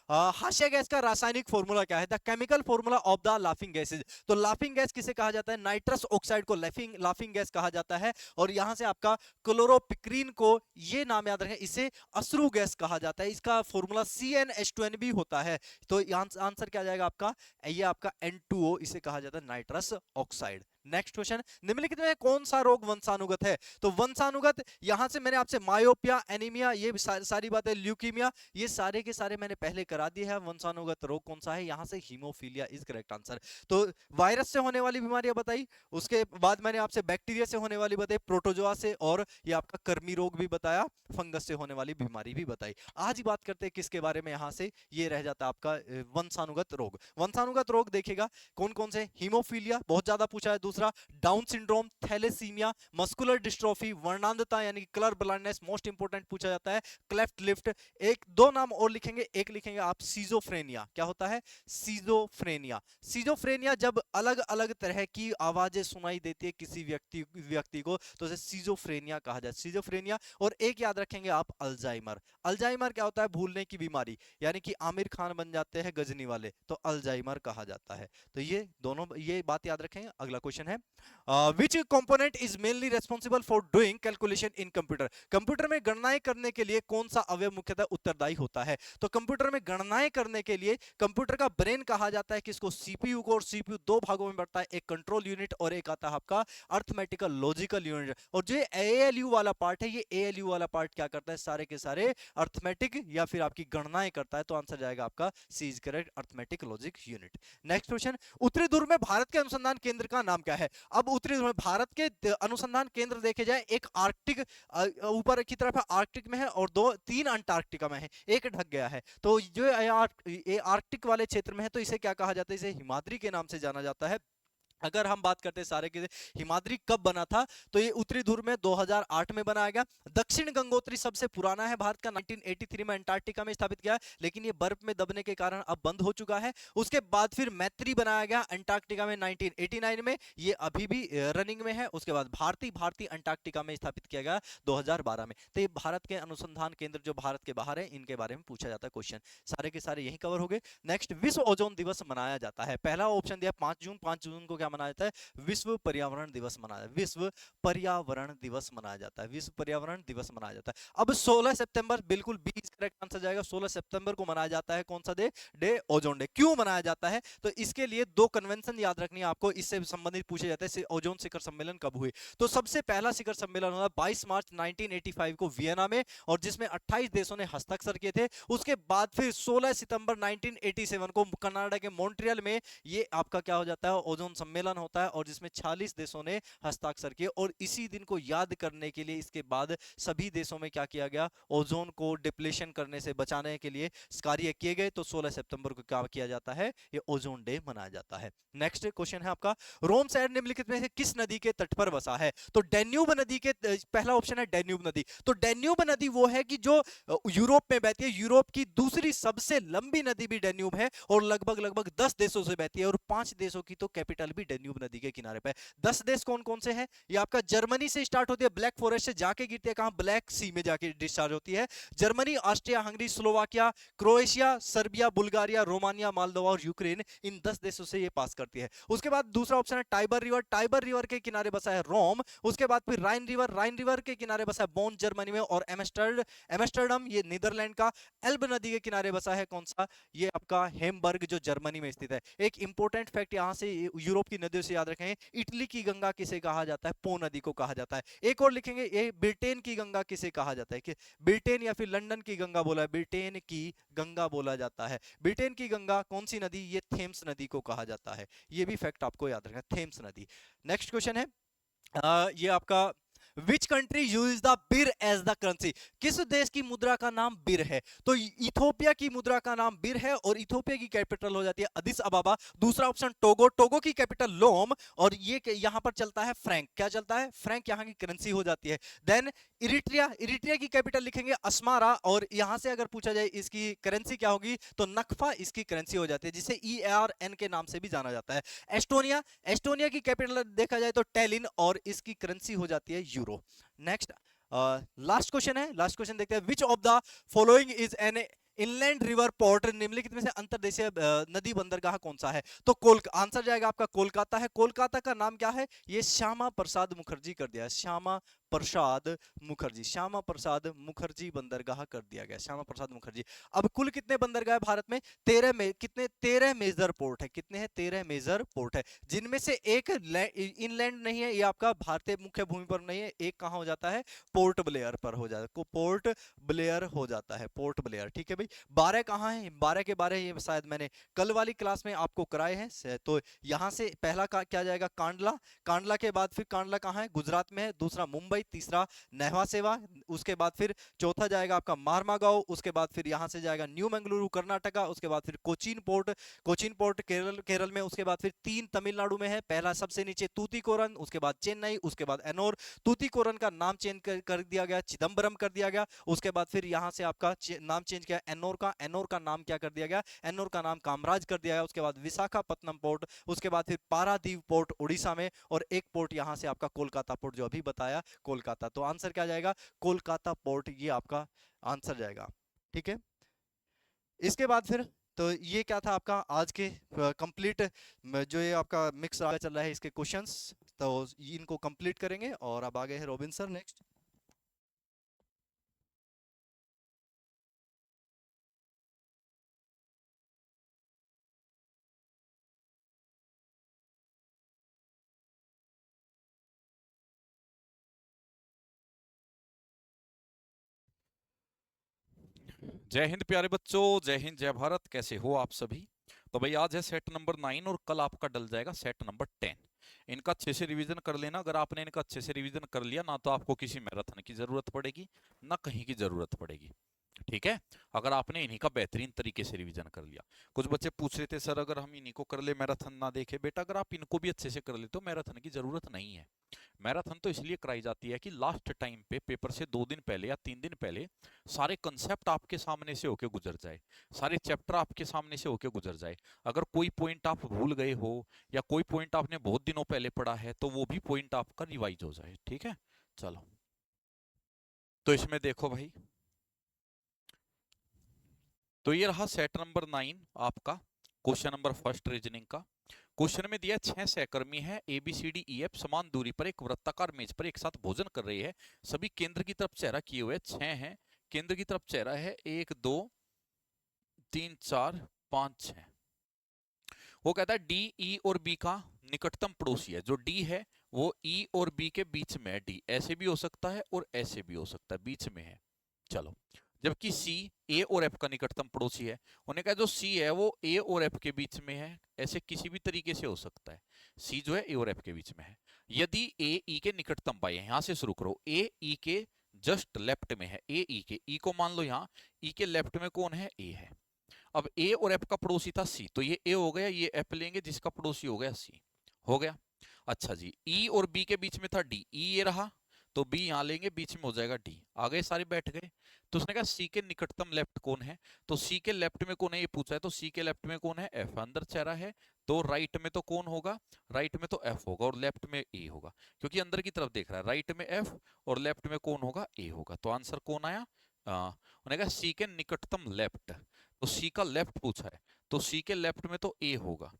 हास्य गैस का रासायनिक फॉर्मूला क्या है? The chemical formula of the laughing gases. तो लाफिंग गैस किसे कहा जाता है? नाइट्रस ऑक्साइड को लाफिंग लाफिंग गैस कहा जाता है। और यहां से आपका क्लोरोपिक्रीन को, ये नाम याद रखें, इसे अश्रु गैस कहा जाता है। इसका फॉर्मूला CnH2n भी होता है। तो आंसर क्या जाएगा आपका? ये आपका N2O, इसे कहा जाता है नाइट्रस ऑक्साइड। नेक्स्ट क्वेश्चन, निम्नलिखित में कौन सा रोग वंशानुगत है? तो वंशानुगत, यहां से मैंने आपसे मायोपिया, एनीमिया, ये सारी बातें, ल्यूकीमिया, ये सारे के सारे मैंने पहले करा दिए हैं। वंशानुगत रोग कौन सा है? यहां से हीमोफीलिया इज करेक्ट आंसर। तो वायरस से होने वाली बीमारियां बताई, उसके बाद मैंने आपसे बैक्टीरिया से होने वाली बताई, प्रोटोजोआ से, और ये आपका कर्मी रोग भी बताया, फंगस से होने वाली बीमारी भी बताई। आज ही बात करते हैं किसके बारे में? यहां से ये रह जाता है आपका वंशानुगत रोग। वंशानुगत रोग देखेगा कौन कौन से? हीमोफीलिया बहुत ज्यादा पूछा है, दूसरा Down syndrome, thalassaemia, muscular dystrophy, वर्णांधता यानी कलर ब्लाइंडनेस, मोस्ट इंपोर्टेंट पूछा जाता है, क्लेफ्ट लिफ्ट। एक दो नाम और लिखेंगे, एक लिखेंगे आप सीजोफ्रेनिया। क्या होता है? सीजोफ्रेनिया। सीजोफ्रेनिया जब अलग अलग तरह की आवाजें सुनाई देती है किसी व्यक्ति को, तो उसे सीजोफ्रेनिया कहा जाता है, सीजोफ्रेनिया। और एक याद रखेंगे आप, अल्जाइमर। अल्जाइमर क्या होता है? भूलने की बीमारी, यानी कि आमिर खान बन जाते हैं गजनी वाले, तो अल्जाइमर कहा जाता है। तो ये दोनों, ये बात याद रखेंगे। अगला क्वेश्चन है, विच component is mainly responsible for doing calculation in computer? Computer में गणनाएं करने के लिए कौन सा अवयव मुख्यतः उत्तरदायी होता है? तो कंप्यूटर में गणनाएं करने के लिए कंप्यूटर का ब्रेन कहा जाता है किसको? सीपीयू को। और सीपीयू दो भागों में बढ़ता है, एक कंट्रोल यूनिट और एक आता है आपका अर्थमेटिकल लॉजिकल यूनिट। और जो एएलयू वाला पार्ट है, ये एएलयू वाला पार्ट क्या करता है? सारे के सारे अर्थमेटिक या फिर आपकी गणनाएं करता है। तो आंसर जाएगा आपका C is correct, arithmetic logic unit. Next question, उत्तरी ध्रुव में भारत के अनुसंधान केंद्र का नाम क्या है? अब उत्तरी ध्रुव में भारत के अनुसंधान केंद्र देखे जाए, एक आर्कटिक ऊपर की तरफ है, आर्कटिक में है, और दो तीन अंटार्कटिका में है, एक ढक गया है। तो जो ये आर्कटिक वाले क्षेत्र में है, तो इसे क्या कहा जाता है? इसे हिमाद्री के नाम से जाना जाता है। अगर हम बात करते हैं सारे के, हिमाद्री कब बना था? तो ये उत्तरी ध्रुव में 2008 में बनाया गया। दक्षिण गंगोत्री सबसे पुराना है भारत का, 1983 में अंटार्कटिका में स्थापित किया, लेकिन ये बर्फ में दबने के कारण अब बंद हो चुका है। उसके बाद फिर मैत्री बनाया गया अंटार्कटिका में 1989 में, ये अभी भी रनिंग में है। उसके बाद भारती भारती अंटार्कटिका में स्थापित किया गया 2012 में। तो ये भारत के अनुसंधान केंद्र जो भारत के बाहर है, इनके बारे में पूछा जाता है क्वेश्चन। सारे के सारे यही कवर हो गए। नेक्स्ट, विश्व ओजोन दिवस मनाया जाता है। पहला ऑप्शन दिया 5 जून। 5 जून को क्या मनाया जाता है? विश्व पर्यावरण दिवस मनाया, विश्व पर्यावरण दिवस मनाया जाता है, विश्व पर्यावरण दिवस मनाया जाता है। अब 16 सितंबर, बिल्कुल बी करेक्ट आंसर जाएगा। 16 सितंबर को मनाया जाता है कौन सा डे? Day ozone day. क्यों मनाया जाता है? तो इसके लिए दो कन्वेंशन याद रखनी है आपको, इससे संबंधित पूछे जाते हैं। ओजोन शिखर सम्मेलन कब हुए? तो सबसे पहला शिखर सम्मेलन हुआ 22 मार्च 1985 को वियना में, और जिसमें 28 देशों ने हस्ताक्षर किए थे। उसके बाद फिर 16 सितंबर 1987 को कनाडा के मॉन्ट्रियल में ये आपका क्या हो जाता है? ओजोन सम्मेलन होता है, और जिसमें 40 देशों ने हस्ताक्षर किए। और इसी दिन को याद करने के लिए इसके बाद सभी देशों में क्या किया गया? ओजोन को डिप्लेशन करने से बचाने के लिए कार्य किए गए। तो 16 सितंबर को क्या किया जाता है? ये ओजोन डे मनाया जाता है। नेक्स्ट क्वेश्चन है आपका, रोम शहर निम्नलिखित में से किस नदी के तट पर बसा है? तो डेन्यूब नदी के, पहला ऑप्शन है डेन्यूब नदी। तो डेन्यूब नदी वो है कि जो यूरोप में बहती है, यूरोप की दूसरी सबसे लंबी नदी भी डेन्यूब है, और लगभग लगभग 10 देशों से बहती है, और 5 देशों की तो कैपिटल भी डेन्यूब नदी के किनारे पे। 10 देश कौन कौन से हैं? ये आपका जर्मनी से स्टार्ट होती है, ब्लैक फॉरेस्ट से जाके गिरती है कहां? ब्लैक सी में जाके डिस्चार्ज होती है। Germany, Austria, Hungary, Slovakia, Croatia, Serbia, Bulgaria, Romania, Moldova और यूक्रेन, इन 10 देशों से ये पास करती है। उसके बाद दूसरा ऑप्शन है टाइबर रिवर। टाइबर रिवर के किनारे बसा है रोम। उसके बाद फिर राइन रिवर, राइन रिवर के किनारे बसा है बोन जर्मनी में, और एम्स्टर्डम ये नीदरलैंड का। एल्ब नदी के किनारे बसा है कौन सा? ये आपका हेमबर्ग जो जर्मनी में स्थित है। एक इंपॉर्टेंट फैक्ट यहां से यूरोप की नदियों से याद रखें, इटली की गंगा किसे कहा जाता है? पो नदी को कहा जाता है। एक और लिखेंगे, ये ब्रिटेन की गंगा किसे कहा जाता है? कि ब्रिटेन या फिर लंदन की गंगा बोला है, ब्रिटेन की गंगा बोला जाता है। ब्रिटेन की गंगा कौन सी नदी? ये थेम्स नदी को कहा जाता है। ये भी फैक्ट आपको याद रखना, थेम्स नदी। नेक्स्ट क्वेश्चन है, ये आपका विच कंट्री यूज द बिर एज द करेंसी, किस देश की मुद्रा का नाम बिर है? तो इथोपिया की मुद्रा का नाम बिर है और इथोपिया की कैपिटल हो जाती है अदिस अबाबा। दूसरा ऑप्शन टोगो, टोगो की कैपिटल लोम, और ये यहां पर चलता है फ्रैंक। क्या चलता है? फ्रैंक यहां की करेंसी हो जाती है। देन इरिट्रिया, इरिट्रिया की कैपिटल लिखेंगे अस्मारा, और यहां से अगर पूछा जाए इसकी करेंसी क्या होगी तो नकफा इसकी करेंसी हो जाती है, जिसे ERN के नाम से भी जाना जाता है। एस्टोनिया, एस्टोनिया की कैपिटल देखा जाए तो टेलिन, और इसकी करेंसी हो जाती है यूरो। नेक्स्ट लास्ट क्वेश्चन है, लास्ट क्वेश्चन देखते हैं। Which of the following is an inland river port, निम्नलिखित में से अंतर्देशीय नदी बंदरगाह कौन सा है? तो आंसर जाएगा आपका कोलकाता है। कोलकाता का नाम क्या है? ये श्यामा प्रसाद मुखर्जी कर दिया है, श्यामा प्रसाद मुखर्जी, श्यामा प्रसाद मुखर्जी बंदरगाह कर दिया गया, श्यामा प्रसाद मुखर्जी। अब कुल कितने बंदरगाह है भारत में? 13 में, कितने? 13 मेजर पोर्ट है। कितने हैं? 13 मेजर पोर्ट है, जिनमें से एक इनलैंड नहीं है, ये आपका भारतीय मुख्य भूमि पर नहीं है। एक कहां हो जाता है? पोर्ट ब्लेयर पर हो जाता है, पोर्ट ब्लेयर हो जाता है, पोर्ट ब्लेयर। ठीक है भाई। 12 कहाँ है? 12 के बारे ये शायद मैंने कल वाली क्लास में आपको कराए हैं। तो यहां से पहला क्या जाएगा? कांडला। कांडला के बाद फिर कांडला कहाँ है? गुजरात में है। दूसरा मुंबई, तीसरा नेहवा सेवा, उसके बाद फिर चौथा जाएगा आपका मारमागांव, उसके बाद फिर यहां से जाएगा न्यू मंगलुरु कर्नाटका, उसके बाद फिर कोचीन पोर्ट, कोचीन पोर्ट केरल, केरल में, उसके बाद फिर 3 तमिलनाडु में है। पहला सबसे नीचे तूतीकोरन, उसके बाद चेन्नई, उसके बाद एनोर। तूतीकोरन का नाम चेंज कर दिया गया, चिदम्बरम कर दिया गया। उसके बाद फिर यहां से आपका नाम चेंज किया एनोर का, एनोर का नाम क्या कर दिया गया? एनोर का नाम कामराज कर दिया गया। उसके बाद विशाखापत्तनम पोर्ट, उसके बाद फिर पारादीप पोर्ट उड़ीसा में, और एक पोर्ट यहां से आपका कोलकाता पोर्ट, जो अभी बताया कोलकाता। तो आंसर क्या जाएगा? कोलकाता पोर्ट, ये आपका आंसर जाएगा। ठीक है। इसके बाद फिर तो ये क्या था आपका आज के कंप्लीट, जो ये आपका मिक्स आगे चल रहा है इसके क्वेश्चंस, तो इनको कंप्लीट करेंगे। और अब आगे है रोबिन सर, नेक्स्ट। जय हिंद प्यारे बच्चों, जय हिंद जय भारत। कैसे हो आप सभी? तो भाई आज है सेट नंबर 9 और कल आपका डल जाएगा सेट नंबर 10। इनका अच्छे से रिवीजन कर लेना। अगर आपने इनका अच्छे से रिवीजन कर लिया ना, तो आपको किसी मैराथन की जरूरत पड़ेगी ना कहीं की जरूरत पड़ेगी। ठीक है, अगर आपने इन्हीं का बेहतरीन तरीके से रिवीजन कर लिया। कुछ बच्चे पूछ रहे थे सर अगर हम इन्हीं को कर ले मैराथन ना देखे। बेटा अगर आप इनको भी अच्छे से कर ले तो मैराथन की जरूरत नहीं है। मैराथन तो इसलिए कराई जाती है कि लास्ट टाइम पे पेपर से 2 दिन पहले या 3 दिन पहले सारे कंसेप्ट आपके सामने से होके गुजर जाए, सारे चैप्टर आपके सामने से होके गुजर जाए। अगर कोई पॉइंट आप भूल गए हो या कोई पॉइंट आपने बहुत दिनों पहले पढ़ा है तो वो भी पॉइंट आपका रिवाइज हो जाए। ठीक है, चलो। तो इसमें देखो भाई, तो ये रहा सेट नंबर 9 आपका। क्वेश्चन नंबर फर्स्ट रीजनिंग का। क्वेश्चन में दिया 6 सहकर्मी है ABCDEF समान दूरी पर एक वृत्ताकार मेज पर एक साथ भोजन कर रही है। सभी केंद्र की तरफ चेहरा किए हुए 6 हैं। केंद्र की तरफ चेहरा है 1 2 3 4 5 6। वो कहता है डी ई और बी का निकटतम पड़ोसी है। जो डी है वो ई और बी के बीच में है। डी ऐसे भी हो सकता है और ऐसे भी हो सकता है, बीच में है। चलो, जबकि सी ए और एफ का निकटतम पड़ोसी है। उन्हें कहा जो सी है वो ए और एफ के बीच में है। ऐसे किसी भी तरीके से हो सकता है, सी जो है ए और एफ के बीच में है। यदि ए ई के निकटतम पाए, यहां से शुरू करो, ए ई के जस्ट लेफ्ट में है। ए ई के, ई को मान लो यहां, ई के लेफ्ट में कौन है? ए है। अब ए और एफ का पड़ोसी था सी, तो ये ए हो गया, ये एफ लेंगे जिसका पड़ोसी हो गया सी। हो गया। अच्छा जी, ई और बी के बीच में था डी, ई ये रहा, तो बी यहां लेंगे, बीच में हो जाएगा डी। आ गए सारे, बैठ गए। तो उसने कहा सी के निकटतम लेफ्ट कौन है, तो सी के लेफ्ट में कौन है ये पूछा है, तो सी के लेफ्ट में कौन है? एफ। अंदर चेहरा है तो राइट में तो कौन होगा? राइट में तो एफ होगा और लेफ्ट में ए होगा, क्योंकि अंदर की तरफ देख रहा है। राइट में एफ और लेफ्ट में कौन होगा? ए होगा। तो आंसर कौन आया? उन्हें कहा सी के निकटतम लेफ्ट, तो सी का लेफ्ट पूछा है, तो सी के लेफ्ट में तो ए होगा,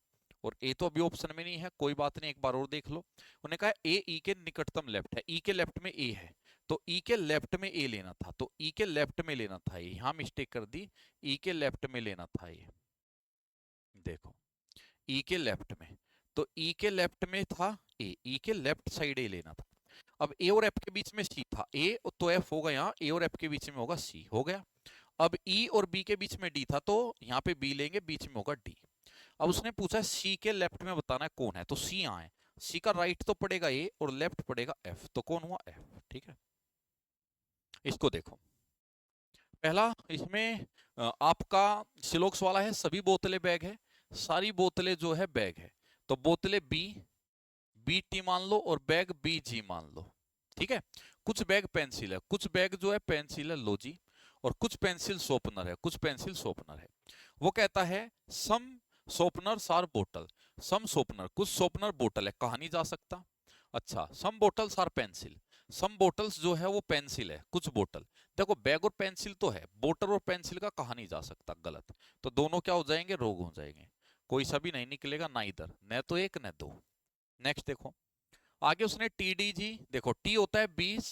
और ए तो अभी ऑप्शन में नहीं है, कोई बात नहीं, एक बार और देख लो। उन्हें कहा ए ई के निकटतम लेफ्ट है, ई के लेफ्ट में ए है, तो ई के लेफ्ट में ए लेना था, तो ई के लेफ्ट में लेना था। ये यहां मिस्टेक कर दी, ई के लेफ्ट में लेना था ये। देखो, ई के लेफ्ट में, तो ई के लेफ्ट में था ए, ई के लेफ्ट साइड ए लेना था। अब ए और एफ के बीच में सी था, ए तो एफ होगा यहाँ, ए और एफ के बीच में होगा सी। हो गया। अब ई और बी के बीच में डी था, तो यहाँ पे बी लेंगे, बीच में होगा डी। अब उसने पूछा सी के लेफ्ट में बताना है कौन है, तो सी यहाँ है। सी का राइट तो पड़ेगा ए और लेफ्ट पड़ेगा एफ, तो कौन हुआ? एफ। ठीक है, इसको देखो। पहला इसमें आपका सिलोक्स वाला है, सभी बोतलें बैग है, सारी बोतलें जो है बैग है, तो बोतलें बी टी मान लो और बैग बी जी मान लो। ठीक है, कुछ बैग पेंसिल है, कुछ बैग जो है पेंसिल है लो जी, और कुछ पेंसिल शोपनर है, कुछ पेंसिल शोपनर है। वो कहता है सम शोपनर्स आर बोतल, सम शोपनर, कुछ शोपनर बोतल है, कहा नहीं जा सकता। अच्छा, some bottles are pencil, some bottles जो है वो पेंसिल है, कुछ बोतल। देखो बैग और पेंसिल तो है, बोतल और पेंसिल का कहा नहीं जा सकता, गलत। तो दोनों क्या हो जाएंगे, रोग हो जाएंगे, कोई सा भी नहीं निकलेगा, ना इधर न तो एक न दो। नेक्स्ट देखो, आगे उसने टीडीजी, देखो टी होता है 20,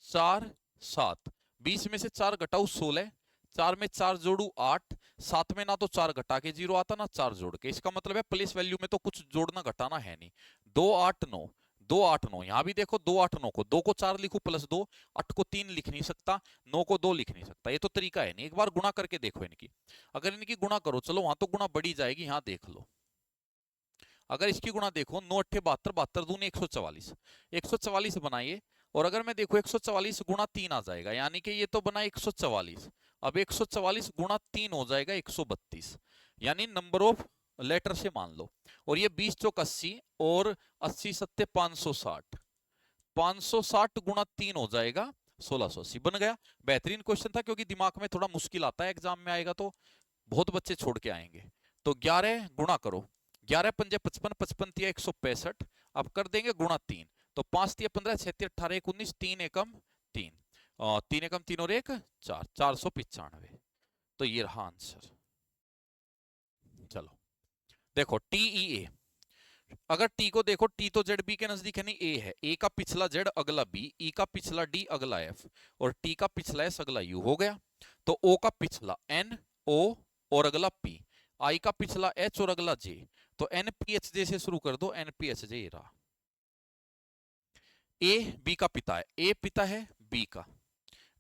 4, 7, 20 में से 4 घटाऊ 16, 4 में 4 जोड़ू 8, 7 में ना तो 4 घटा के 0 आता ना 4 जोड़ के, इसका मतलब है प्लेस वैल्यू में तो कुछ जोड़ना घटाना है नहीं। 2 8 9, 2 8 9, यहां भी देखो 2 8 9 को 2 को 4 लिखू प्लस 2, 8 को 3 लिख नहीं सकता, 9 को 2 लिख नहीं सकता, ये तो तरीका है नहीं। एक बार गुणा करके देखो इनकी, अगर इनकी गुणा करो, चलो वहां तो गुणा बढ़ी जाएगी, यहां देख लो। अगर इसकी गुणा देखो 9 अट्ठे 72, 72 दूनी 144, 144 बनाइए, और अगर मैं देखो 144 गुणा 3 आ जाएगा, यानी कि ये तो बना 144, अब 144 गुणा 3 हो जाएगा 132, यानी नंबर ऑफ लेटर से मान लो। और ये 20 चौक 80 और 80 सत्ते 560, 560 गुणा 3 हो जाएगा 1680, बन गया। बेहतरीन क्वेश्चन था, क्योंकि दिमाग में थोड़ा मुश्किल आता है, एग्जाम में आएगा तो बहुत बच्चे छोड़ के आएंगे। तो 11 गुणा करो, 11 पंजे 55, 55 तिया 165, अब कर देंगे गुणा 3, तो 5 तिया 15, 6 तिया 18, 19, 3 एकम 3, 3 एकम 3 और 1 4, 495। तो ये रहा आंसर। चलो देखो टीईए, अगर टी को देखो, टी तो जेड बी के नजदीक है नहीं, ए है, ए का पिछला जेड अगला बी, ई का पिछला डी अगला एफ, और टी का पिछला एस अगला यू, हो गया। तो ओ का पिछला एन ओ और अगला पी, आई का पिछला एच और अगला जे, तो एन पी एच जे से शुरू कर दो, एन पी एच जे रहा। ए बी का पिता है, ए पिता है बी का,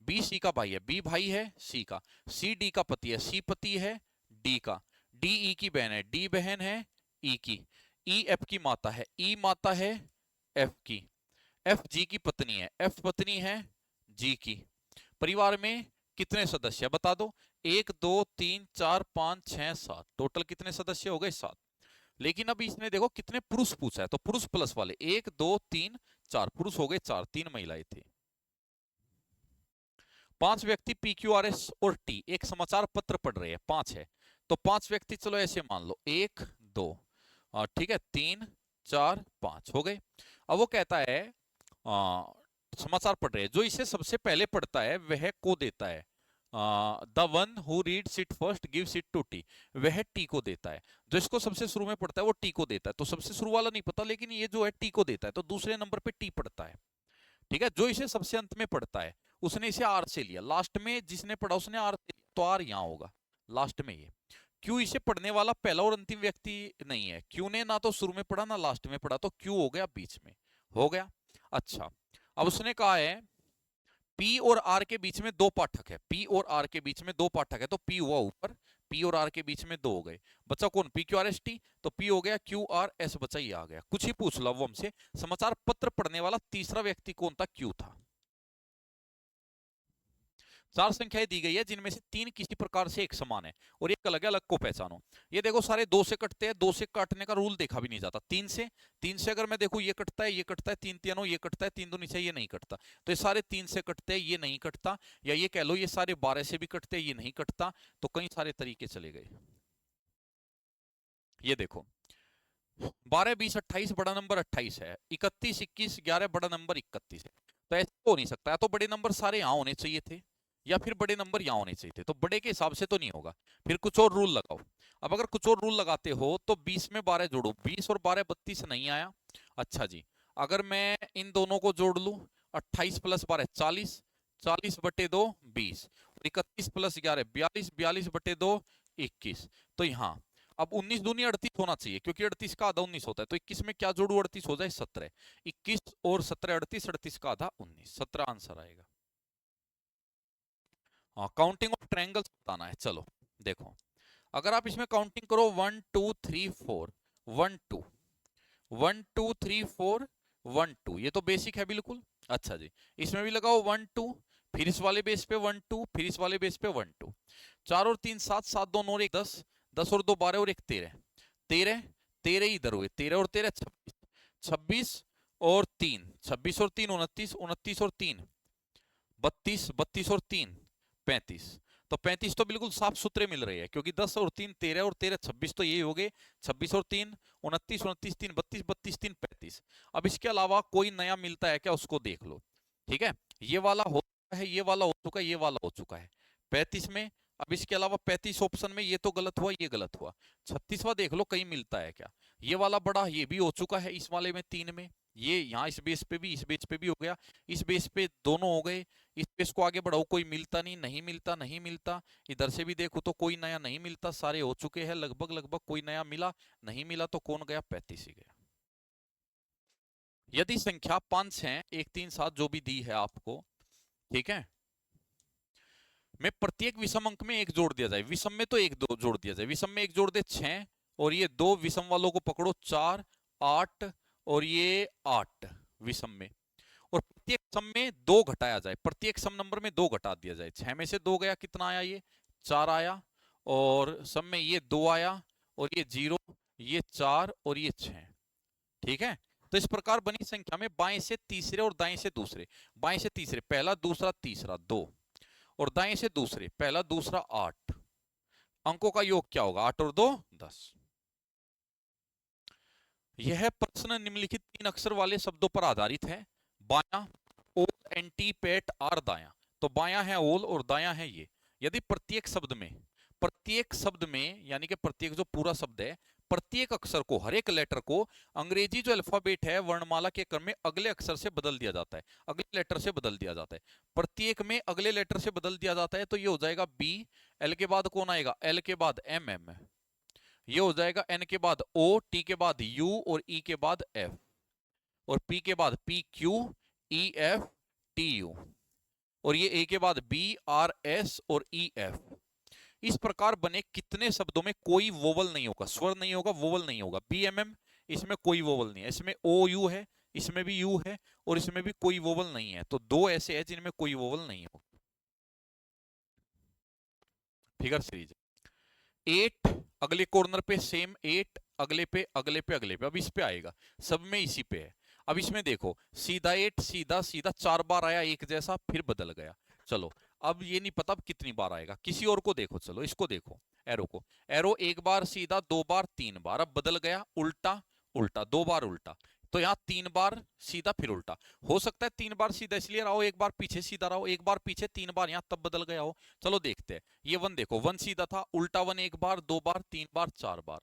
बी सी का भाई है, बी भाई है सी का, सी डी का पति है, सी पति है डी का, डी ई की बहन है, डी बहन है ई की, ई एफ की माता है, ई माता है एफ की, एफ जी की पत्नी है, एफ पत्नी है जी की। परिवार में कितने सदस्य बता दो, 1 2 3 4 5 6 7, टोटल कितने सदस्य हो गए 7। लेकिन अब इसने देखो कितने पुरुष पूछा है, तो पुरुष प्लस वाले 1 2 3 4, पुरुष हो गए 4, 3 महिलाएं थी। 5 व्यक्ति पी क्यू आर एस और टी एक समाचार पत्र पढ़ रहे हैं, 5 है, तो 5 व्यक्ति चलो ऐसे मान लो 1 2, ठीक है 3 4 5 हो गए। अब वो कहता है समाचार पढ़ रहे हैं, जो इसे सबसे पहले पढ़ता है वह को देता है, the one who reads it first gives it to T, वह टी को देता है, जो इसको सबसे शुरू में पढ़ता है वो टी को देता है। तो सबसे शुरू वाला नहीं पता, लेकिन ये जो है टी को देता है, तो दूसरे नंबर पे टी पढ़ता है। ठीक है, जो इसे सबसे अंत में पढ़ता है उसने इसे आर से लिया, लास्ट में जिसने पढ़ा उसने आर से लिया, तो आर यहां होगा लास्ट में ये। क्यू इसे पढ़ने वाला पहला और अंतिम व्यक्ति नहीं है, क्यू ने ना तो शुरू में पढ़ा ना लास्ट में पढ़ा, तो क्यू हो गया बीच में, हो गया। अच्छा, अब उसने कहा है पी और आर के बीच में 2 पाठक है, पी और आर के बीच में 2 पाठक है, तो पी हुआ ऊपर, पी और आर के बीच में 2 हो गए, बचा कौन, P Q R S T, तो पी हो गया क्यू आर एस, बचा ये आ गया। कुछ ही पूछ लो वो हमसे, समाचार पत्र पढ़ने वाला तीसरा व्यक्ति कौन था, क्यू था। 4 संख्याएं दी गई है जिनमें से 3 किसी प्रकार से एक समान है और एक अलग अलग को पहचानो। ये देखो सारे 2 से कटते हैं, 2 से काटने का रूल देखा भी नहीं जाता। 3 से अगर मैं देखूं ये कटता है, ये कटता है, 3 3 ये कटता है, 3 2 नीचे ये नहीं कटता, तो ये सारे 3 से कटते हैं, ये नहीं कटता, या ये कह लो ये सारे 12 से भी कटते हैं, ये नहीं कटता, तो कई सारे तरीके चले गए। ये देखो 12 20 28 बड़ा नंबर 28 है, 31 21 11 बड़ा नंबर 31 है, तो ऐसा हो नहीं सकता, या तो बड़े नंबर सारे यहां होने चाहिए थे या फिर बड़े नंबर यहां होने चाहिए थे, तो बड़े के हिसाब से तो नहीं होगा, फिर कुछ और रूल लगाओ। अब अगर कुछ और रूल लगाते हो तो 20 में 12 जोड़ो, 20 और 12 32 नहीं आया। अच्छा जी, अगर मैं इन दोनों को जोड़ लूं 28 प्लस 12 40, 40 बटे 2 20, 31 प्लस 11 42, 42 बटे 2 21, तो यहाँ अब 19 दूनी 38 होना चाहिए, क्योंकि 38 का आधा 19 होता है, तो 21 में क्या जोड़ू 38 हो जाए 17, 21 और 17 38, 38 का आधा 19, 17 आंसर आएगा। काउंटिंग ऑफ ट्रायंगल्स बताना है। चलो देखो, अगर आप इसमें काउंटिंग करो 1 2 3 4 1 2 1 2 3 4 1 2, ये तो बेसिक है बिल्कुल। अच्छा जी, इसमें भी लगाओ 1 2, फिर इस वाले बेस पे 1 2, फिर इस वाले बेस पे 1 2। 4 और 3 7, 7 2 9 और 1 10, 10 और 2 12 और 1 13, 13 13 इधर हुए, 13 और 13 26, 26 और 3 26 और 3 29, 29 और 3 32, 32 और 3 35। तो 35 तो बिल्कुल साफ सुथरे मिल रहे हैं, क्योंकि 10 और 3 13 और 13 26 तो ये हो गए, 26 और 3 29, 29 3 32, 32 3 35। अब इसके अलावा कोई नया मिलता है क्या, उसको देख लो। ठीक है, ये वाला हो चुका है, ये वाला हो चुका है, ये वाला हो चुका है 35 में। अब इसके अलावा 35 ऑप्शन में ये तो गलत हुआ, ये गलत हुआ। 36वां देख लो कहीं मिलता है क्या। ये वाला बड़ा, ये भी हो चुका है इस वाले में 3 में। ये यहाँ इस बेस पे भी, इस बेस पे भी हो गया, इस बेस पे दोनों हो गए। इस पेज को आगे बढ़ाओ, कोई मिलता नहीं, नहीं मिलता, नहीं मिलता। इधर से भी देखो तो कोई नया नहीं मिलता, सारे हो चुके हैं लगभग लगभग। कोई नया मिला नहीं, मिला तो कौन गया, 35 ही गया। यदि संख्या 5 6 1 3 7 जो भी दी है आपको, ठीक है, में प्रत्येक विषम अंक में एक जोड़ दिया जाए। विषम में तो एक दो जोड़ दिया जाए, विषम में एक जोड़ दे 6, और ये दो विषम वालों को पकड़ो 4 8, और ये 8 विषम में। और प्रत्येक सम में दो घटाया जाए, प्रत्येक सम नंबर में दो घटा दिया जाए। 6 में से 2 गया, कितना आया, ये 4 आया। और सम में ये 2 आया, और ये 0, ये 4 और ये 6। ठीक है, तो इस प्रकार बनी संख्या में बाएं से तीसरे और दाएं से दूसरे। बाएं से तीसरे पहला, दूसरा, तीसरा 2, और दाएं से दूसरे पहला, दूसरा 8। अंकों का योग क्या होगा, 8 और 2 10। यह प्रश्न निम्नलिखित 3 अक्षर वाले शब्दों पर आधारित है। बायां, ओल, एंटी, पेट, आर दायां। तो बायां है ओल और दायां है ये। यदि प्रत्येक शब्द में यानी कि प्रत्येक जो पूरा शब्द है, प्रत्येक अक्षर को, हर एक लेटर को अंग्रेजी जो अल्फाबेट है वर्णमाला के क्रम में अगले अक्षर से बदल दिया जाता है, अगले लेटर से बदल दिया जाता है। प्रत्येक में अगले लेटर से बदल दिया जाता है, तो ये हो जाएगा बी। एल के बाद कौन आएगा, एल के बाद एम एम, ये हो जाएगा एन के बाद ओ, टी के बाद यू, और ई के बाद एफ, और पी के बाद P Q, E F, T U, और ये ए के बाद बी, आर, एस और ई एफ। इस प्रकार बने कितने शब्दों में कोई वोवल नहीं होगा, स्वर नहीं होगा, वोवल नहीं होगा। बी एम एम, इसमें कोई वोवल नहीं है, इसमें ओ यू है, इसमें भी यू है, और इसमें भी कोई वोवल नहीं है। तो दो ऐसे है जिनमें कोई वोवल नहीं हो। फिगर सीरीज 8 अगले कॉर्नर पे सेम 8, अगले पे अगले पे अगले पे, अब इस पे आएगा, सब में इसी पे है। अब इसमें देखो सीधा 8, सीधा सीधा 4 बार आया एक जैसा, फिर बदल गया। चलो अब ये नहीं पता अब कितनी बार आएगा, किसी और को देखो, चलो इसको देखो, एरो को। एरो एक बार सीधा, 2 बार, 3 बार, अब बदल गया, उल्टा उल्टा, 2 बार उल्टा। तो यहाँ 3 बार सीधा फिर उल्टा। हो सकता है 3 बार सीधा इसलिए रहो, एक बार पीछे सीधा रहो, एक बार पीछे, 3 बार यहाँ तब बदल गया हो। चलो देखते हैं। ये 1 देखो, 1 सीधा था, उल्टा 1 एक बार, 2 बार, 3 बार, 4 बार।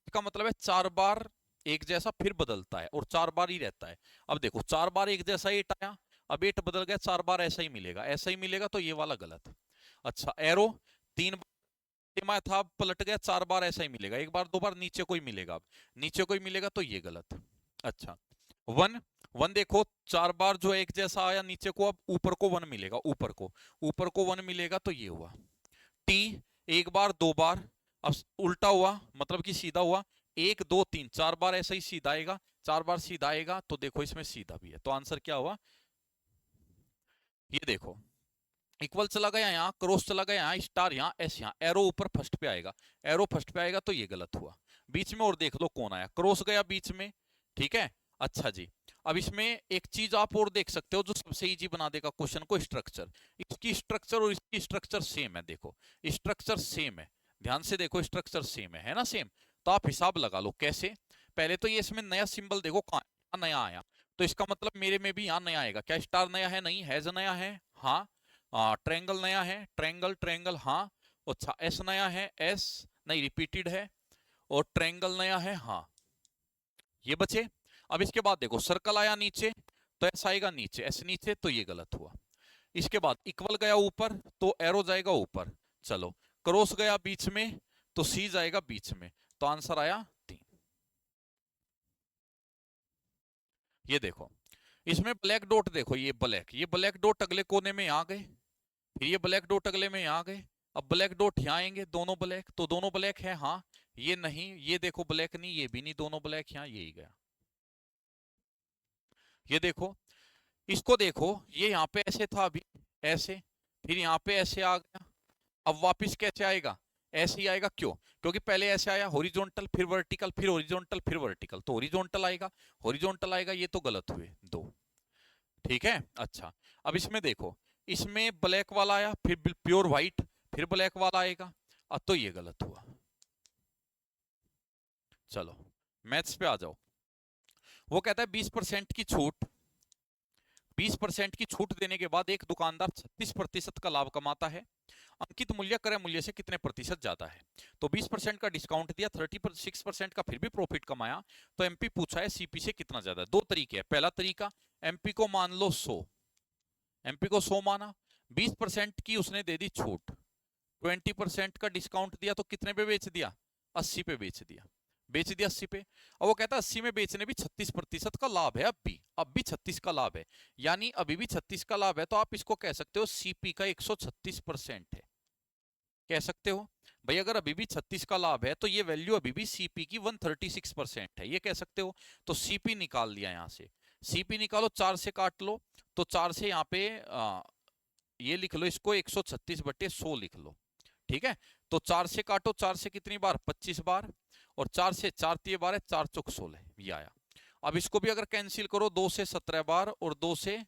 इसका मतलब है 4 बार एक जैसा फिर बदलता है, और 4 बार ही रहता है। अब देखो 4 बार एक जैसा 8 आया, अब 8 बदल गया, 4 बार ऐसा ही मिलेगा, ऐसा ही मिलेगा, तो ये वाला गलत। अच्छा एरो 3 बार था, पलट गया, 4 बार ऐसा ही मिलेगा, एक बार 2 बार नीचे कोई मिलेगा, अब नीचे कोई मिलेगा, तो ये गलत। अच्छा 1 1 देखो 4 बार जो एक जैसा आया नीचे को, अब ऊपर को 1 मिलेगा, ऊपर को 1 मिलेगा, तो ये हुआ। टी एक बार, 2 बार, अब उल्टा हुआ मतलब कि सीधा हुआ, 1 2 3 4 बार ऐसा ही सीधा आएगा, 4 बार सीधा आएगा, तो देखो इसमें सीधा भी है, तो आंसर क्या हुआ, ये देखो इक्वल चला गया यहाँ, क्रॉस चला गया यहाँ, स्टार यहाँ, एस यहाँ, एरो ऊपर फर्स्ट पे आएगा, एरो फर्स्ट पे आएगा, तो ये गलत हुआ। बीच में और देख लो कौन आया, क्रॉस गया बीच में। ठीक है, अच्छा जी। अब इसमें एक चीज आप और देख सकते हो जो सबसे इजी बना देगा क्वेश्चन को, स्ट्रक्चर। इसकी स्ट्रक्चर और इसकी स्ट्रक्चर सेम है, देखो स्ट्रक्चर सेम है, ध्यान से देखो स्ट्रक्चर सेम है ना, सेम। तो आप हिसाब लगा लो कैसे। पहले तो ये इसमें नया सिंबल देखो कहाँ नया आया, तो इसका मतलब मेरे में भी यहाँ नया आएगा। क्या स्टार नया है, नहीं, हैज नया है, हाँ। ट्रायंगल नया है, ट्रायंगल ट्रायंगल, हाँ। अच्छा एस नया है, एस नहीं रिपीटेड है, और ट्रायंगल नया है, हाँ। ये बचे। अब इसके बाद देखो सर्कल आया नीचे, तो एस आएगा नीचे, एस नीचे, तो ये गलत हुआ। इसके बाद इक्वल गया ऊपर, तो एरो जाएगा ऊपर। चलो क्रॉस गया बीच में, तो सी जाएगा बीच में, तो आंसर आया 3। ये देखो इसमें ब्लैक डॉट देखो, ये ब्लैक डॉट अगले कोने में आ गए, फिर ये ब्लैक डॉट अगले में आ गए। अब ब्लैक डॉट यहाँ आएंगे, दोनों ब्लैक, तो दोनों ब्लैक है, हाँ। ये नहीं, ये देखो ब्लैक नहीं, ये भी नहीं, दोनों ब्लैक, यहाँ यही गया। ये देखो इसको देखो, ये यहाँ पे ऐसे था अभी, ऐसे, फिर यहाँ पे ऐसे आ गया, अब वापस कैसे आएगा, ऐसे ही आएगा। क्यों? क्योंकि पहले ऐसे आया हॉरिजॉन्टल, फिर वर्टिकल, फिर हॉरिजॉन्टल, फिर वर्टिकल, तो हॉरिजॉन्टल आएगा, हॉरिजॉन्टल आएगा, ये तो गलत हुए दो। ठीक है, अच्छा। अब इसमें देखो, इसमें ब्लैक वाला आया, फिर प्योर व्हाइट, फिर ब्लैक वाला आएगा, अब तो ये गलत हुआ। चलो मैथ्स पे आ जाओ। वो कहता है 20% की छूट, 20% की छूट देने के बाद एक दुकानदार 36% का लाभ कमाता है। अंकित मूल्य क्रय मूल्य से कितने प्रतिशत ज्यादा है? तो 20% का डिस्काउंट दिया, 36% का फिर भी प्रॉफिट कमाया, तो एमपी पूछा है सीपी से कितना ज्यादा है। दो तरीके हैं। पहला तरीका, एमपी को मान लो 100, एमपी को 100 माना, 20% की उसने दे दी छूट, 20% का डिस्काउंट दिया, तो कितने पे बेच दिया? 80 पे बेच दिया, बेच दिया 80 पे। और वो कहता है 80 में बेचने भी 36% का लाभ है, अब भी 36 का लाभ है, यानी अभी भी 36 का लाभ है, तो आप इसको कह सकते हो सीपी का 136% है। कह सकते हो भाई, अगर अभी भी 36 का लाभ है तो ये वैल्यू अभी भी सीपी की 136% है, ये कह सकते हो। तो सीपी निकाल लिया, यहां से सीपी निकालो, 4 से काट लो, तो 4 से यहाँ पे ये लिख लो, इसको 136/100 लिख लो। ठीक है, तो 4 से काटो, 4 से कितनी बार? 25 बार, और 4 से 4 3 बार है, 4 चौक 16, ये आया। अब इसको भी अगर कैंसिल करो, 2 से 17 बार और 2 से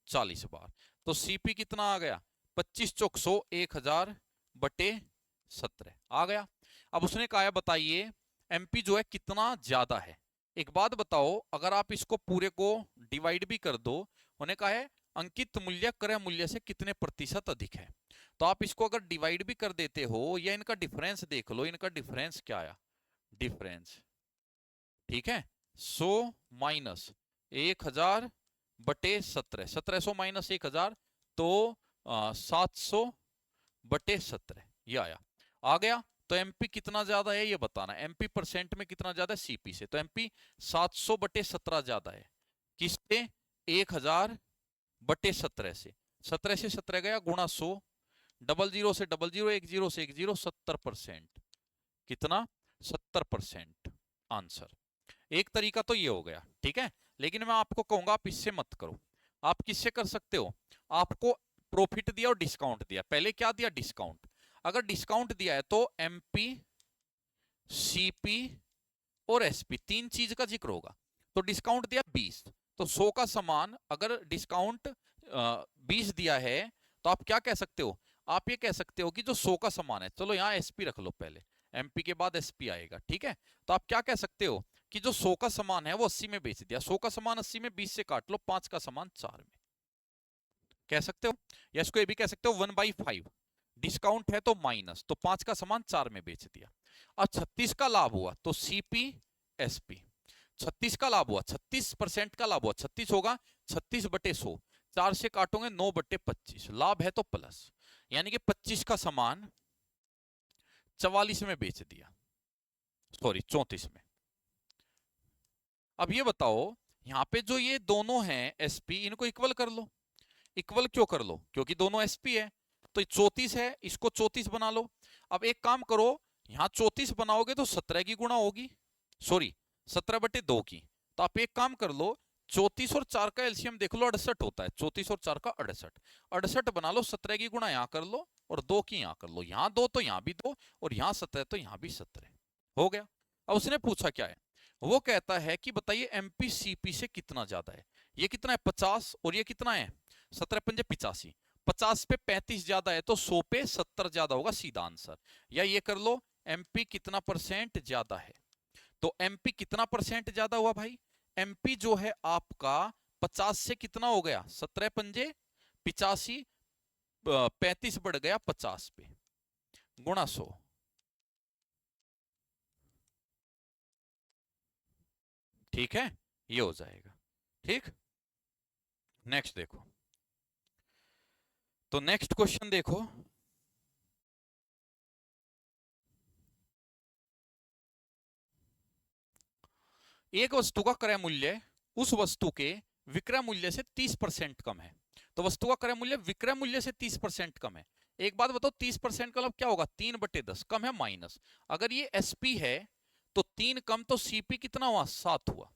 40 बार, तो सीपी कितना आ गया? 25 चौक 100, 1000/17 आ गया। अब उसने कहा है बताइए एमपी जो है कितना ज्यादा है। एक बात बताओ, अगर आप इसको पूरे को डिवाइड भी कर दो, उन्हें कहा है अंकित मूल्य क्रय मूल्य से कितने प्रतिशत अधिक है, तो आप इसको अगर डिवाइड भी कर देते हो, या इनका डिफरेंस देख लो, इनका डिफरेंस क्या आया? डिफरेंस, ठीक है, 100 माइनस 1000/17, 1700 माइनस 1000, तो 700/17, ये आया, आ गया। तो एमपी कितना ज्यादा है ये बताना, एमपी परसेंट में कितना ज्यादा है सीपी से, तो एमपी 700/17 ज्यादा है किससे? 1000/17 से, 17 से 17 गया, गुणा 100, 00 से 00, 10 से 10, 70%, कितना? 70% आंसर। एक तरीका तो ये हो गया, ठीक है। लेकिन मैं आपको कहूंगा आप इससे मत करो, आप किससे कर सकते हो? आपको प्रॉफिट दिया और डिस्काउंट दिया, पहले क्या दिया? डिस्काउंट। अगर डिस्काउंट दिया है तो एमपी, सीपी और एसपी तीन चीज का जिक्र होगा। तो डिस्काउंट दिया 20, तो 100 का सामान अगर डिस्काउंट 20 दिया है, तो आप क्या कह सकते हो? आप ये कह सकते हो कि जो 100 का सामान है, चलो यहाँ एसपी रख लो पहले, एमपी के बाद एसपी आएगा, ठीक है। तो आप क्या कह सकते हो कि जो 100 का सामान है वो 80 में बेच दिया, 100 का सामान 80 में, 20 से काट लो, 5 का सामान 4 में, कह सकते हो। या इसको ये भी कह सकते हो 1/5, डिस्काउंट है तो माइनस, तो 5 का सामान 4 में बेच दिया। अब 36 का लाभ हुआ तो सीपी एसपी, 36 का लाभ हुआ, 36% का लाभ हुआ, 36 होगा 36/100, 4 से काटोगे 9/25, लाभ है तो प्लस, यानी कि 25 का सामान 44 में बेच दिया, सॉरी 34 में। अब ये बताओ, यहां पे जो ये दोनों हैं एसपी, इनको इक्वल कर लो। इक्वल क्यों कर लो? क्योंकि दोनों एसपी है, तो 34 है, इसको 34 बना लो। अब एक काम करो, यहां 34 बनाओगे तो 17 की गुणा होगी, सॉरी 17/2 की। तो आप एक काम कर लो, 34 और 4 का एलसीएम देख लो, 68 होता है, 34 और 4 का 68, 68 बना लो, 17 की गुणा यहां कर लो और 2 की यहां कर लो, यहां 2 तो यहां भी 2, और यहां 17 तो यहां भी 17, हो गया। अब उसने पूछा क्या है, वो कहता है कि बताइए एमपी सीपी से कितना ज्यादा है। ये कितना है? 50, और ये कितना है? 17×5 = 85, 50 पे 35 ज्यादा है तो 100 पे 70 ज्यादा होगा, सीधा आंसर। या ये कर लो एमपी कितना परसेंट ज्यादा है, तो एमपी कितना परसेंट ज्यादा हुआ भाई? एमपी जो है आपका 50 से कितना हो गया? 17×5 = 85, 35 बढ़ गया 50 पे, गुणा 100, ठीक है, ये हो जाएगा, ठीक। नेक्स्ट देखो, तो नेक्स्ट क्वेश्चन देखो, एक वस्तु का क्रय मूल्य उस वस्तु के विक्रय मूल्य से 30% कम है। तो वस्तु का क्रय मूल्य विक्रय मूल्य से 30% कम है। एक बात बताओ, 30% का मतलब क्या होगा? 3/10, कम है माइनस। अगर ये एसपी है तो 3 कम, तो सीपी कितना हुआ? 7 हुआ,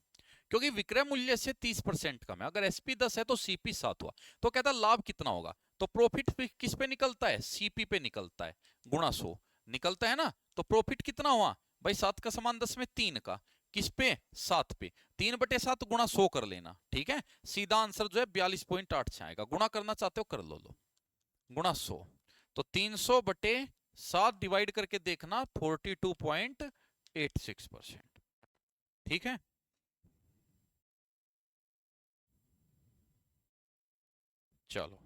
क्योंकि विक्रय मूल्य से 30% कम है। अगर एसपी 10 है तो सीपी 7 हुआ। तो कहता है लाभ कितना होगा, तो प्रॉफिट किस पे निकलता है, सीपी पे निकलता है, गुणा 100 निकलता है ना। तो प्रॉफिट कितना हुआ भाई, 7 का समान 10 में 3 का, किस पे 7 पे, 3/7 गुणा 100 कर लेना, ठीक है। सीधा आंसर जो है 42.8 आएगा। गुणा करना चाहते हो कर लो, गुणा 100। तो 300/7 डिवाइड करके देखना 42.86%, ठीक है। चलो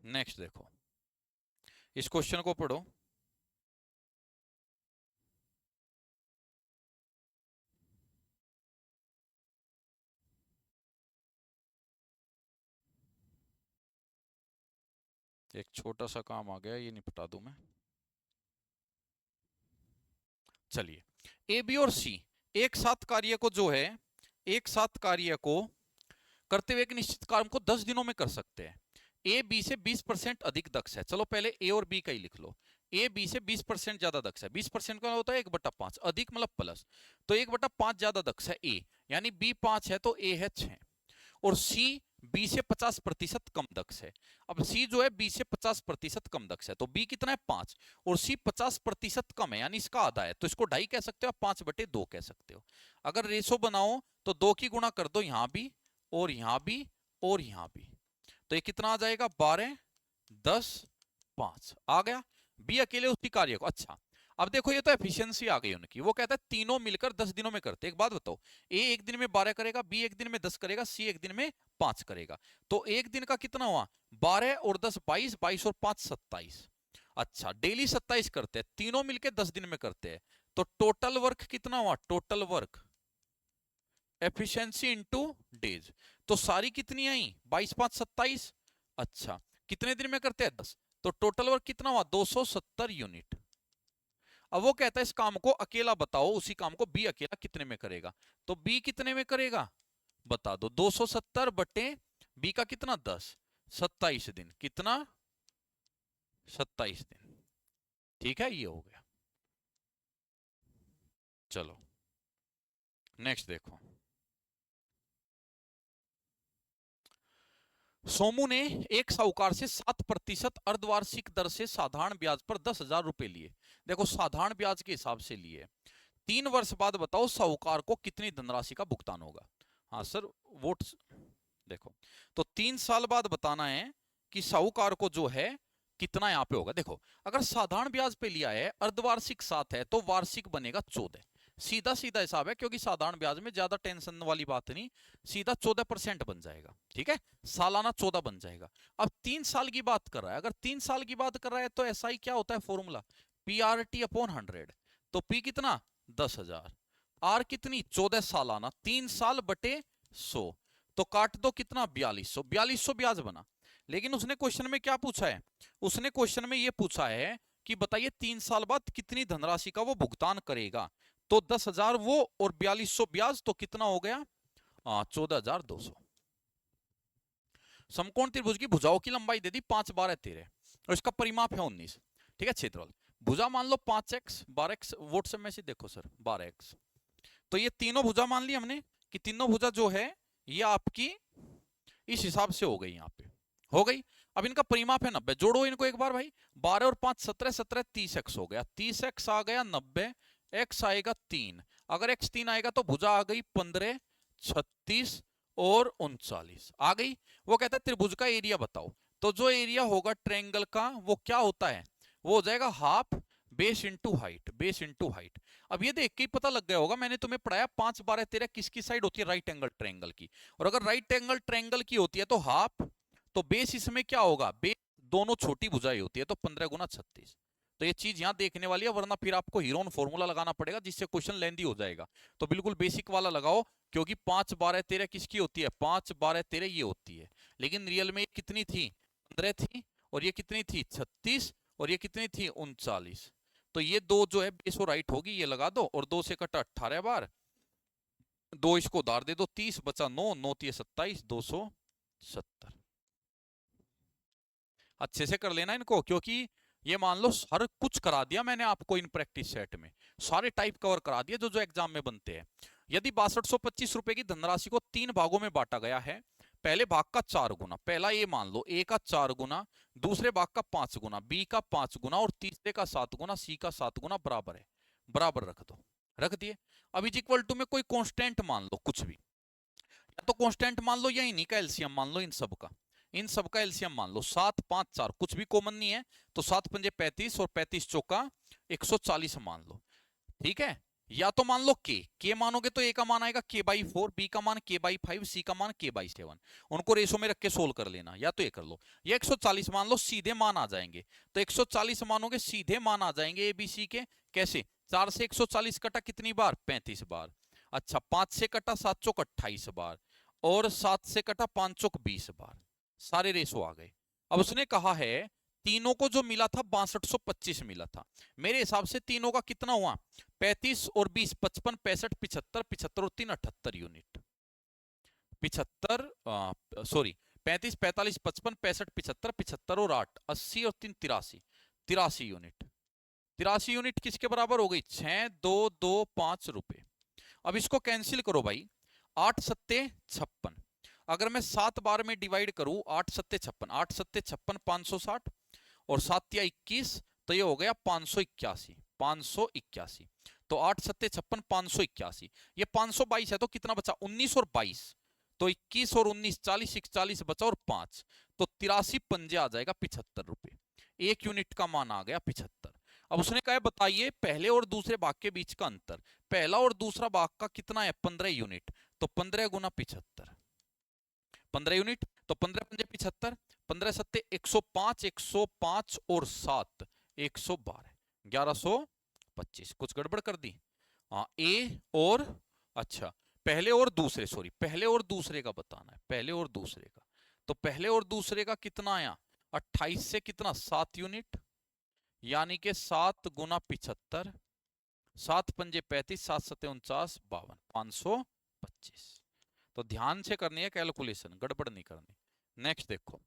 नेक्स्ट देखो, इस क्वेश्चन को पढ़ो। एक छोटा सा काम आ गया, ये निपटा दूं मैं। चलिए ए बी और सी एक साथ कार्य को जो है, एक साथ कार्य को करते हुए एक निश्चित काम को 10 दिनों में कर सकते हैं। ए बी से 20% अधिक दक्ष है। चलो पहले ए और बी का ही लिख लो। ए बी से 20% ज्यादा दक्ष है। 20% का होता है 1/5, अधिक मतलब प्लस, तो 1/5 ज्यादा दक्ष है ए, यानी बी 5 है तो ए है 6। और सी बी से 50% कम दक्ष है। अब सी जो है बी से 50% कम दक्ष है, तो बी कितना है 5, और सी 50% कम है यानी इसका आधा है, तो इसको 2.5 कह सकते हो, 5/2 कह सकते हो। अगर रेशो बनाओ तो 2 की गुणा कर दो यहां भी और यहां भी और यहां भी, तो ये कितना आ जाएगा 12, 10, 5 आ गया। बी अकेले उसी कार्य को, अच्छा अब देखो ये तो एफिशिएंसी आ गई उनकी। वो कहता है तीनों मिलकर 10 दिनों में करते। एक बात बताओ, ए एक दिन में 12 करेगा, बी एक दिन में 10 करेगा, सी एक दिन में 5 करेगा, तो एक दिन का कितना हुआ 12 और 10 22, 22 और 5 27। अच्छा डेली 27 करते हैं, तीनों मिलकर 10 दिन में करते हैं, तो टोटल वर्क कितना हुआ, total work efficiency into days, तो सारी कितनी आई 22 5 27। अच्छा कितने दिन में करते हैं 10, तो टोटल वर्क कितना हुआ 270 यूनिट। अब वो कहता है इस काम को अकेला बताओ, उसी काम को बी अकेला कितने में करेगा, तो बी कितने में करेगा बता दो, 270 बटे बी का कितना 10, 27 दिन, कितना 27 दिन, ठीक है ये हो गया। चलो नेक्स्ट देखो, सोमू ने एक साहूकार से 7% अर्धवार्षिक दर से साधारण ब्याज पर 10,000 रुपए लिए। देखो साधारण ब्याज के हिसाब से लिए, 3 वर्ष बाद बताओ साहूकार को कितनी धनराशि का भुगतान होगा। हाँ सर वोट देखो, तो 3 साल बाद बताना है कि साहूकार को जो है कितना यहाँ पे होगा। देखो अगर साधारण ब्याज पे लिया है, अर्धवार्षिक 7 है, तो वार्षिक बनेगा 14। सीधा सीधा हिसाब है, क्योंकि साधारण ब्याज में ज्यादा टेंशन वाली बात नहीं, सीधा 14% बन जाएगा, ठीक है, सालाना 14 बन जाएगा। अब 3 साल की बात कर रहा है, अगर 3 साल की बात कर रहा है तो ऐसा ही क्या होता है फॉर्मूला, PRT/100, तो P कितना 10,000, R कितनी 14 सालाना, 3 साल बटे 100, तो काट दो कितना 4200, 4200 ब्याज बना। लेकिन उसने क्वेश्चन में क्या पूछा है, उसने क्वेश्चन में ये पूछा है कि बताइए 3 साल बाद कितनी धनराशि का वो भुगतान करेगा, तो 10,000 वो और 4200 ब्याज, तो कितना हो गया 14,200। समकोण त्रिभुज की भुजाओं की लंबाई दे दी 5 12 13 और इसका परिमाप है 19, ठीक है। क्षेत्रफल भुजा मान लो 5x 12x, व्हाट्सएप में से देखो सर 12x, तो ये तीनों भुजा मान ली हमने कि तीनों भुजा जो है ये आपकी इस हिसाब से हो गई, यहाँ पे हो गई। अब इनका परिमाप है 90, जोड़ो इनको एक बार भाई, 12 और 5 17 17 30x हो गया, 30x आ गया 90, x आएगा 3, अगर x 3 आएगा तो भुजा आ गई 15 36 और 39 आ गई। वो कहता है त्रिभुज का एरिया बताओ, तो जो एरिया होगा ट्रायंगल का वो क्या होता है, वो हो जाएगा half base into height, base into height. अब ये देख के ही पता लग गया होगा, मैंने तुम्हें पढ़ाया 5 12 13 किसकी साइड होती है, राइट एंगल ट्रायंगल की, और अगर राइट एंगल ट्रायंगल की होती है तो हाफ, तो बेस इसमें क्या होगा, बेस दोनों छोटी भुजाएं होती है, तो 15 गुना 36। तो ये चीज यहां देखने वाली है, वरना फिर आपको हीरोन फॉर्मूला लगाना पड़ेगा जिससे क्वेश्चन लेंदी हो जाएगा। तो बिल्कुल बेसिक वाला लगाओ, क्योंकि 5 12 13 किसकी होती है, 5 12 13 ये होती है, लेकिन रियल में कितनी थी 15 थी, और ये कितनी थी 36, और ये कितनी थी 39। तो ये दो जो है बेस और राइट होगी, ये लगा दो, और 2 से कटा 18 बार, 2 इसको उधार दे दो, 30 बचा 9 9 3 27, 270। अच्छे से कर लेना इनको, क्योंकि ये मान लो हर कुछ करा दिया मैंने आपको इन प्रैक्टिस सेट में, सारे टाइप कवर करा दिए जो जो एग्जाम में बनते हैं। यदि 6225 रुपए की धनराशि को 3 भागों में बांटा गया है, पहले भाग का 4 गुना, पहला ये मान लो ए का 4 गुना, दूसरे भाग का 5 गुना, बी का 5 गुना और तीसरे का 7 गुना, सी का 7 गुना बराबर है, बराबर रख दो, रख दिए। अब इज इक्वल टू में कोई कांस्टेंट मान लो कुछ भी, या तो कांस्टेंट मान लो या इन्हीं का एलसीएम मान लो, इन सब का एलसीएम मान लो। 7 5 4 कुछ भी कॉमन नहीं है, तो 7 पंजे 35 और 35 चौका 140 मान लो, ठीक है। या तो मान लो के मानोगे तो ए का मान आएगा k/4, बी का मान k/5, सी का मान k/7, उनको रेशो में रख के सोल्व कर लेना, या तो ये कर लो, या 140 मान लो, सीधे मान आ जाएंगे। तो 140 मानोगे सीधे मान आ जाएंगे ए बी सी के, कैसे? 4 से 140 कटा कितनी बार? 35 बार। अच्छा, 5 से कटा 7 चौक 28 बार, और 7 से कटा 5 चौक 20 बार, सारे रेशो आ गए। अब उसने कहा है तीनों को जो मिला था 6225 मिला था, मेरे हिसाब से तीनों का कितना हुआ? 35 और 20 55 65 75 75 और 3 78 यूनिट, 75 सॉरी 35 45 55 65 75 75 और 8 80 और 3 83 83 यूनिट, 83 यूनिट किसके बराबर हो गई? 6225 रुपए। अब इसको कैंसिल करो भाई, 8 सत्ते 56, अगर मैं 7 बार में डिवाइड करूं, 8 सत्ते 56, 8 सत्ते 56 560 और 7 या 21, तो ये हो गया 581, 581। तो 8 सत्ते 56 581, ये 522 है, तो कितना बचा? 19 और 22, तो 21 और 19 40, 41 बचा और 5, तो 83 पंजे आ जाएगा 75 रुपए, एक यूनिट का मान आ गया 75। अब उसने कहा बताइए पहले और दूसरे भाग के बीच का अंतर, पहला और दूसरा भाग का कितना है? 15 यूनिट, तो 15 गुना 75, 15 यूनिट, तो 15 पंजे 75, 15 सत्ते 105, 105 और 7 112, 1125। कुछ गड़बड़ कर दी? हाँ, ए और, अच्छा पहले और दूसरे, सॉरी पहले और दूसरे का बताना है, पहले और दूसरे का, तो पहले और दूसरे का कितना आया? 28 से कितना? 7 यूनिट, यानी कि 7 गुना 75, 7 पंजे 35, 7 सत्ते 49 52, 525। तो ध्यान से करनी है कैलकुलेशन, गड़बड़ नहीं करनी। नेक्स्ट देखो,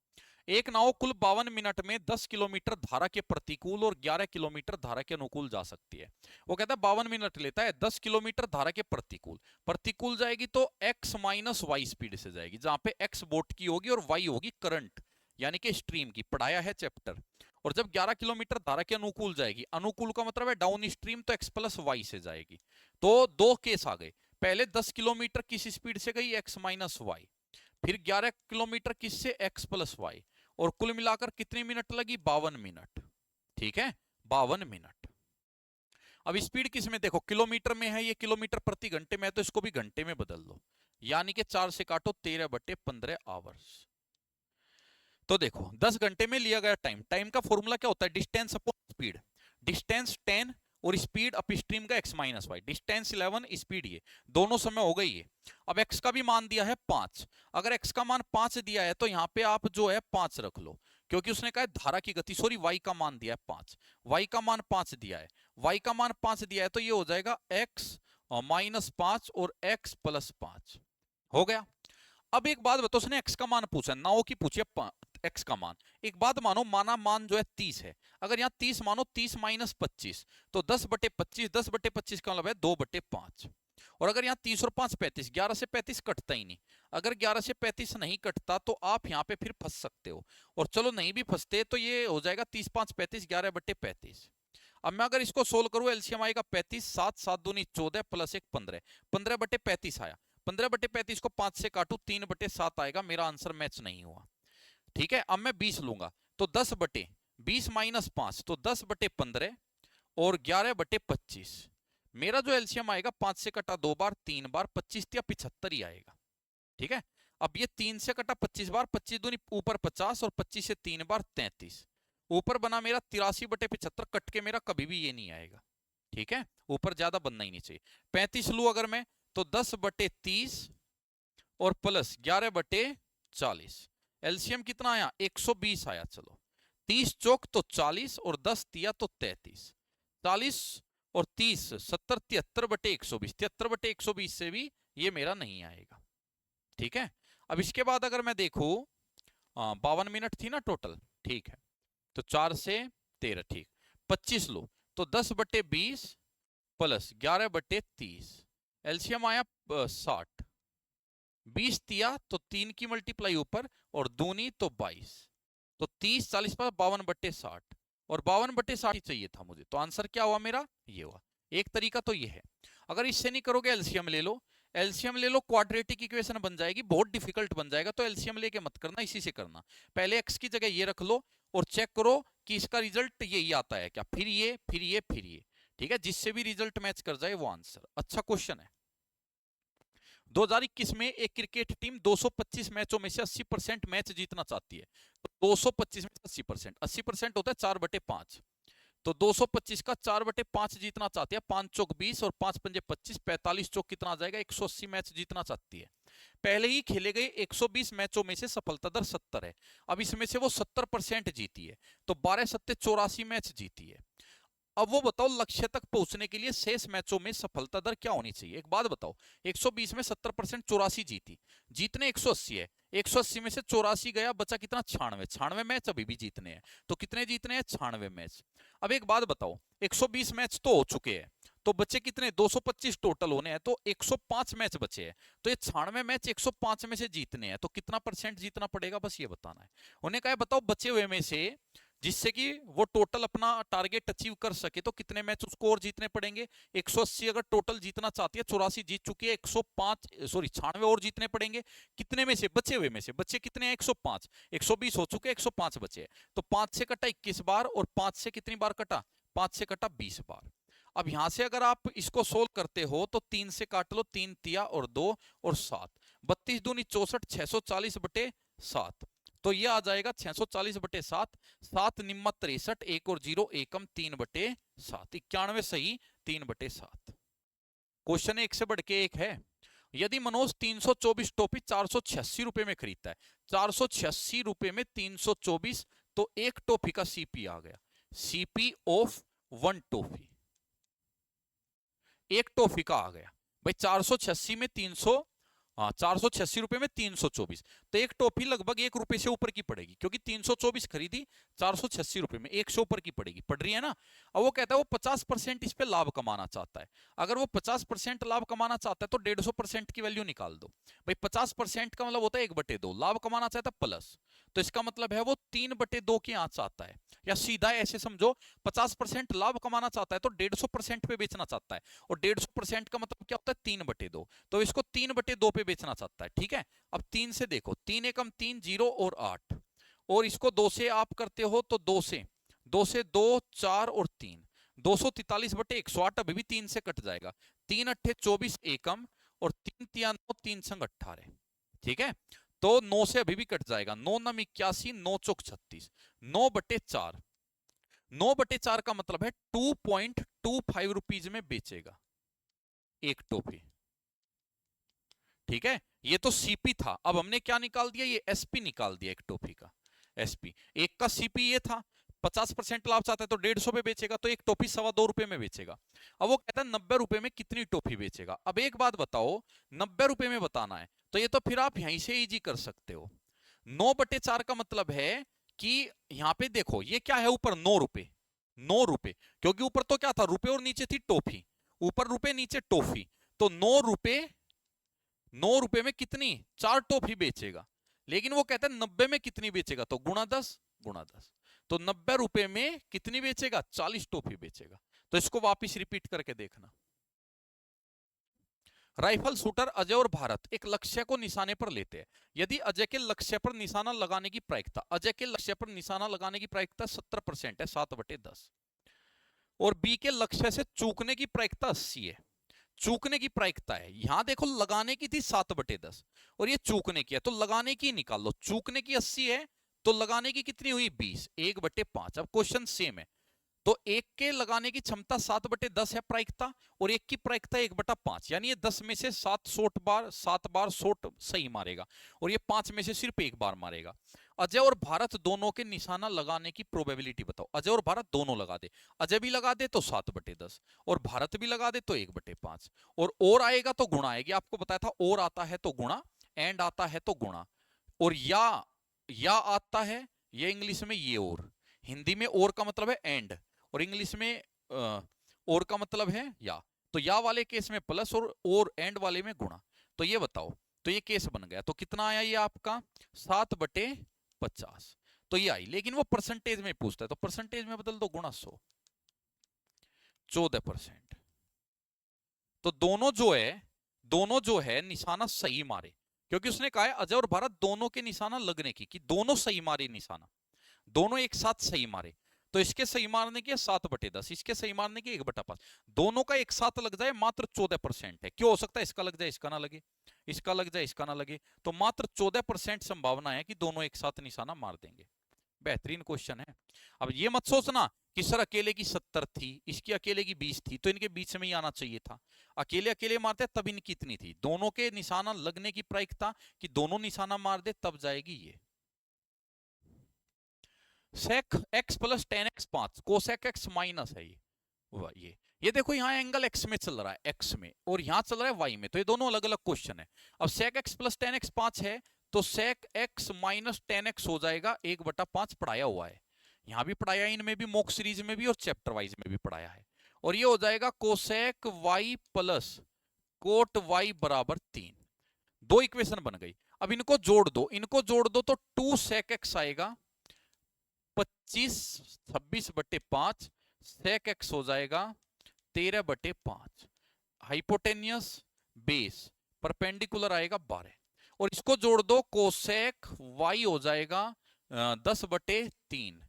एक नाव कुल 52 मिनट में 10 किलोमीटर धारा के प्रतिकूल और 11 किलोमीटर धारा के अनुकूल जा सकती है। वो कहता है 52 मिनट लेता है, 10 किलोमीटर धारा के प्रतिकूल, प्रतिकूल जाएगी तो x माइनस वाई स्पीड से जाएगी, जहां पे x बोट की होगी और y होगी करंट यानी कि स्ट्रीम की, पढ़ाया है चैप्टर। और जब 11 किलोमीटर धारा के अनुकूल जाएगी, अनुकूल का मतलब है डाउन स्ट्रीम, तो x प्लस वाई से जाएगी। तो दो केस आ गए, पहले 10 किलोमीटर किस स्पीड से गई? x माइनस वाई, फिर 11 किलोमीटर किससे? x प्लस वाई, और कुल मिलाकर कितनी मिनट लगी? 52 मिनट, ठीक है 52 मिनट। अब स्पीड किस में देखो, किलोमीटर में है, ये किलोमीटर प्रति घंटे में है, तो इसको भी घंटे में बदल दो, यानी कि 4 से काटो 13/15 आवर्स। तो देखो 10 घंटे में लिया गया टाइम, टाइम का फॉर्मूला क्या होता है? डिस्टेंस अपॉन स्पीड, डिस्टेंस 10 और स्पीड अप स्ट्रीम का x minus y, distance 11, speed ये दोनों समय हो गई है। अब x का भी मान दिया है 5, अगर x का मान 5 दिया है तो यहाँ पे आप जो है 5 रख लो, क्योंकि उसने कहा धारा की गति, सॉरी y का मान दिया है 5, y का मान 5 दिया है, y का मान 5 दिया है, तो ये हो जाएगा x माइनस 5 और x प्लस 5 हो गया। अब एक बात बताओ, उसने x का मान पूछा, नाव की पूछी x का मान, एक बात मानो, माना मान जो है 30 है, अगर यहाँ 30 मानो, 30 माइनस 25, तो 10/25, 10/25 का मतलब है 2/5, और अगर यहाँ 30 और 5 35, 11 से 35 कटता ही नहीं, अगर 11 से 35 नहीं कटता तो आप यहाँ पे फिर फंस सकते हो, और चलो नहीं भी फंसते तो ये हो जाएगा 30 5 35, 11/35। अब मैं अगर इसको सोल्व करूं, एलसीएम आएगा 35, 7 7 दूनी 14 प्लस 1 15, 15/35 आया, 15/35 को 5 से काटू 3/7 आएगा, मेरा आंसर मैच नहीं हुआ, ठीक है। अब मैं 20 लूंगा, तो 10/20 माइनस 5, तो 10/15 और 11/25, मेरा जो एलसीएम आएगा 5 से कटा 2 बार 3 बार 25 या 75 ही आएगा, ठीक है। अब ये 3 से कटा 25 बार, 25 दूनी ऊपर 50 और 25 से 3 बार 33, ऊपर बना मेरा 83/75, कट के मेरा कभी भी ये नहीं आएगा, ठीक है, ऊपर ज्यादा बनना ही नहीं चाहिए। 35 लू अगर मैं, तो 10/30 और प्लस 11/40, एलसीएम कितना आया? 120 आया। चलो 30 चौक तो 40 और 10 तिया तो 33, 40 और 30 70 73/120, 73/120 से भी ये मेरा नहीं आएगा, ठीक है। अब इसके बाद अगर मैं देखूं, 52 मिनट थी ना टोटल, ठीक है, तो 4 से 13, ठीक। 25 लो तो 10/20 प्लस 11/30, एलसीएम आया 60। 20 दिया तो 3 की मल्टीप्लाई ऊपर और दूनी तो 22, तो 30 40 पर 52/60, और 52/60 ही चाहिए था मुझे, तो आंसर क्या हुआ मेरा, ये हुआ। एक तरीका तो ये है। अगर इससे नहीं करोगे एलसीएम ले लो, एलसीएम ले लो, क्वाड्रेटिक इक्वेशन बन जाएगी, बहुत डिफिकल्ट बन जाएगा, तो एलसीएम लेके मत करना, इसी से करना। पहले एक्स की जगह ये रख लो और चेक करो कि इसका रिजल्ट यही आता है क्या, फिर ये फिर ये फिर ये, ठीक है, जिससे भी रिजल्ट मैच कर जाए वो आंसर। अच्छा क्वेश्चन है। 2021 में एक क्रिकेट टीम 225 मैचों में से 80% मैच जीतना चाहती है। तो 225 में 80%, 80% होता है 4/5, तो 225 का 4/5 जीतना चाहती है। 5 चौक 20 और 5 पंजे 25, 45 चौक कितना आ जाएगा, 180 मैच जीतना चाहती है। पहले ही खेले गए 120 मैचों में से सफलता दर 70 है। अब इसमें से वो 70% जीती है, तो 12 सत्ते 84 मैच जीती है। अब वो बताओ लक्ष्य तक पहुंचने के लिए शेष मैचों में सफलता दर क्या होनी चाहिए। एक बात बताओ, 120 में 70%, 84 जीती, जीतने 180 है, 180 में से 84 गया, बचा कितना, 96। 96 मैच अभी भी जीतने हैं, तो कितने जीतने हैं, 96 मैच। अब एक बात बताओ, 120 मैच तो हो चुके हैं, तो बचे कितने, 225 टोटल होने हैं, तो 105 मैच बचे हैं, तो ये 96 मैच 105 में से जीतने हैं, तो कितना परसेंट जीतना पड़ेगा, बस ये बताना है। उन्हें कहा बताओ बचे हुए में से, जिससे कि वो टोटल अपना टारगेट अचीव कर सके, तो कितने मैच उसको और जीतने पड़ेंगे। 180 अगर टोटल जीतना चाहती है, 84 जीत चुकी है, 105 सॉरी 96 और जीतने पड़ेंगे। कितने में से, बचे हुए में से, बच्चे कितने हैं, 105, 120 हो चुके, 105 बचे हैं, तो 5 से कटा 21 बार, और 5 से कितनी बार कटा, 5 से कटा 20 बार। अब यहां से अगर आप इसको सोल्व करते हो तो 3 से काट लो, 3 तिया और 2 और 7, 32 दूनी 64, 640/7, तो ये आ जाएगा 640/7, 7 निम्मा 63, 1 और 0 एकम 3/7, 91 सही 3/7। क्वेश्चन एक से बढ़ के एक है। यदि मनोज 324 टॉफी 486 रुपए में खरीदता है, 486 रुपए में 324, तो एक टॉफी का सीपी आ गया, सीपी ऑफ 1 टॉफी, एक टॉफी का आ गया भाई 486 में 300, हाँ 486 रुपए में 324, तो एक टॉफी लगभग 1 रुपए से ऊपर की पड़ेगी, क्योंकि 324 खरीदी 486 रुपए में, 1 से ऊपर की पड़ेगी, पड़ रही है ना। अब वो कहता है वो 50% इस पे लाभ कमाना चाहता है। अगर वो 50% लाभ कमाना चाहता है तो 150% की वैल्यू निकाल दो भाई। 50% का मतलब होता है 1/2, लाभ कमाना चाहता है प्लस, तो इसका मतलब है वो 3/2 के यहाँ चाहता है, या सीधा ऐसे समझो 50% लाभ कमाना चाहता है तो 150% पे बेचना चाहता है, और 150% का मतलब क्या होता है 3/2, तो इसको 3/2 पे बेचना चाहता है, ठीक है। अब 3 से देखो, 3 एकम 3, 0 और 8, और इसको 2 से आप करते हो तो 2 से 2, 4 और 3, 243/108, अभी भी 3 से कट जाएगा, 3 अट्ठे 24 एकम, और 3 तिया 9, 3 संग 18, ठीक है, तो 9 से अभी भी कट जाएगा, 9 नम 81, 9 चौक 36, 9/4, 9/4 का मतलब है 2.25 रुपीज में बेचेगा एक टोपी, ठीक है। ये तो सीपी था, अब हमने क्या निकाल दिया, ये एसपी निकाल दिया एक टोपी का, एसपी। एक का सीपी ये था, 50% लाभ चाहता है तो 150 पे बेचेगा, तो एक टोपी 2.25 रुपए में बेचेगा। अब वो कहता है 90 रुपए में कितनी टोपी बेचेगा। अब एक बात बताओ, 90 रुपए में बताना है, तो ये तो फिर आप यहीं से इजी कर सकते हो। 9/4 का मतलब है कि यहां पे देखो ये क्या है, ऊपर 9 रुपए, 9 रुपए, क्योंकि ऊपर तो क्या था, रुपए और नीचे थी टोफी, ऊपर रुपए नीचे टोफी, तो 9 रुपए, 9 रुपए में कितनी, 4 टोफी बेचेगा। लेकिन वो कहता है 90 में कितनी बेचेगा, तो गुणा 10, गुणा 10, तो 90 रुपए में कितनी बेचेगा, 40 टोफी बेचेगा। तो इसको वापिस रिपीट करके देखना। राइफल शूटर अजय और भारत एक लक्ष्य को निशाने पर लेते हैं। यदि अजय के लक्ष्य पर निशाना लगाने की प्रायिकता, अजय के लक्ष्य पर निशाना लगाने की प्रायिकता 70% है, 7/10, और बी के लक्ष्य से चूकने की प्रायिकता 80 है। चूकने की प्रायिकता है, यहां देखो लगाने की थी 7/10 और ये चूकने की है, तो लगाने की निकाल लो। चूकने की 80 है तो लगाने की कितनी हुई 20, 1/5। अब क्वेश्चन सेम है, तो एक के लगाने की क्षमता 7/10 है प्रायिकता, और एक की प्रायिकता 1/5, यानी ये 10 में से 7 बार शॉट सही मारेगा, और ये 5 में से सिर्फ 1 बार मारेगा। अजय और भारत दोनों के निशाना लगाने की प्रोबेबिलिटी बताओ। अजय और भारत दोनों लगा दे, अजय भी लगा दे तो 7/10, और भारत भी लगा दे तो 1/5, और आएगा तो गुणा आएगी। आपको बताया था और आता है तो गुणा, एंड आता है तो गुणा, और या आता है, ये इंग्लिश में ये और, हिंदी में और का मतलब है एंड, और इंग्लिश में और का मतलब है या। तो या वाले केस में प्लस और एंड वाले में गुणा। तो ये बताओ, तो ये केस बन गया। तो कितना आया ये आपका 7/50। तो ये आई, लेकिन वो परसेंटेज में पूछता है, तो परसेंटेज में बदल दो, गुणा 100, 14%। तो दोनों जो है निशाना सही मारे, क्योंकि उसने कहा है अजय और भारत दोनों के निशाना लगने की, कि दोनों सही मारे निशाना, दोनों एक साथ सही मारे। तो इसके सही मारने की 7/10, इसके सही मारने की 1/5, दोनों का एक साथ लग जाए मात्र 14% है। क्यों हो सकता है इसका लग जाए इसका ना लगे, इसका लग जाए इसका ना लगे, तो मात्र 14% संभावना है कि दोनों एक साथ निशाना मार देंगे। बेहतरीन क्वेश्चन है। अब ये मत सोचना कि सर अकेले की 70 थी, इसकी अकेले की 20 थी, तो इनके बीच में ही आना चाहिए था। अकेले अकेले मारते तब इनकी इतनी थी, दोनों के निशाना लगने की प्रायिकता कि दोनों निशाना मार दे तब जाएगी ये। Sec x plus tan x 5, cosec x minus है ये देखो यहाँ एंगल एक्स में चल रहा है, एक्स में, और यहाँ चल रहा है वाई में, तो ये दोनों अलग अलग क्वेश्चन है। अब sec x plus tan x 5 है, तो sec x minus tan x हो जाएगा 1/5, पढ़ाया हुआ है, यहाँ भी पढ़ाया, इनमें भी मॉक सीरीज में भी और चैप्टर वाइज में भी पढ़ाया है। और ये हो जाएगा cosec y plus cot y बराबर 3। दो इक्वेशन बन गई। अब इनको जोड़ दो तो 2 सेक एक्स आएगा 25 26/5, सेक एक्स हो जाएगा 13/5, हाइपोटेनियस बेस परपेंडिकुलर आएगा 12, और इसको जोड़ दो कोसेक वाई हो जाएगा 10/3,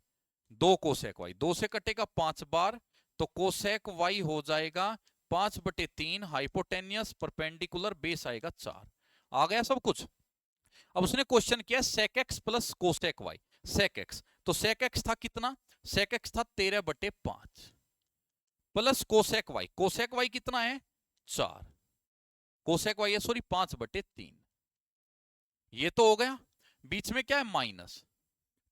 2 कोसेक वाई, 2 से कटेगा 5 बार, तो कोसेक वाई हो जाएगा 5/3, हाइपोटेनियस परपेंडिकुलर बेस आएगा 4। आ गया सब कुछ। अब उसने क्वेश्चन किया sec x plus cosec y, sec x, तो सेक एक्स था कितना, सेक एक्स था 13/5 प्लस कोसेक वाई कितना है 4, कोसेक वाई है सॉरी 5/3, ये तो हो गया। बीच में क्या है माइनस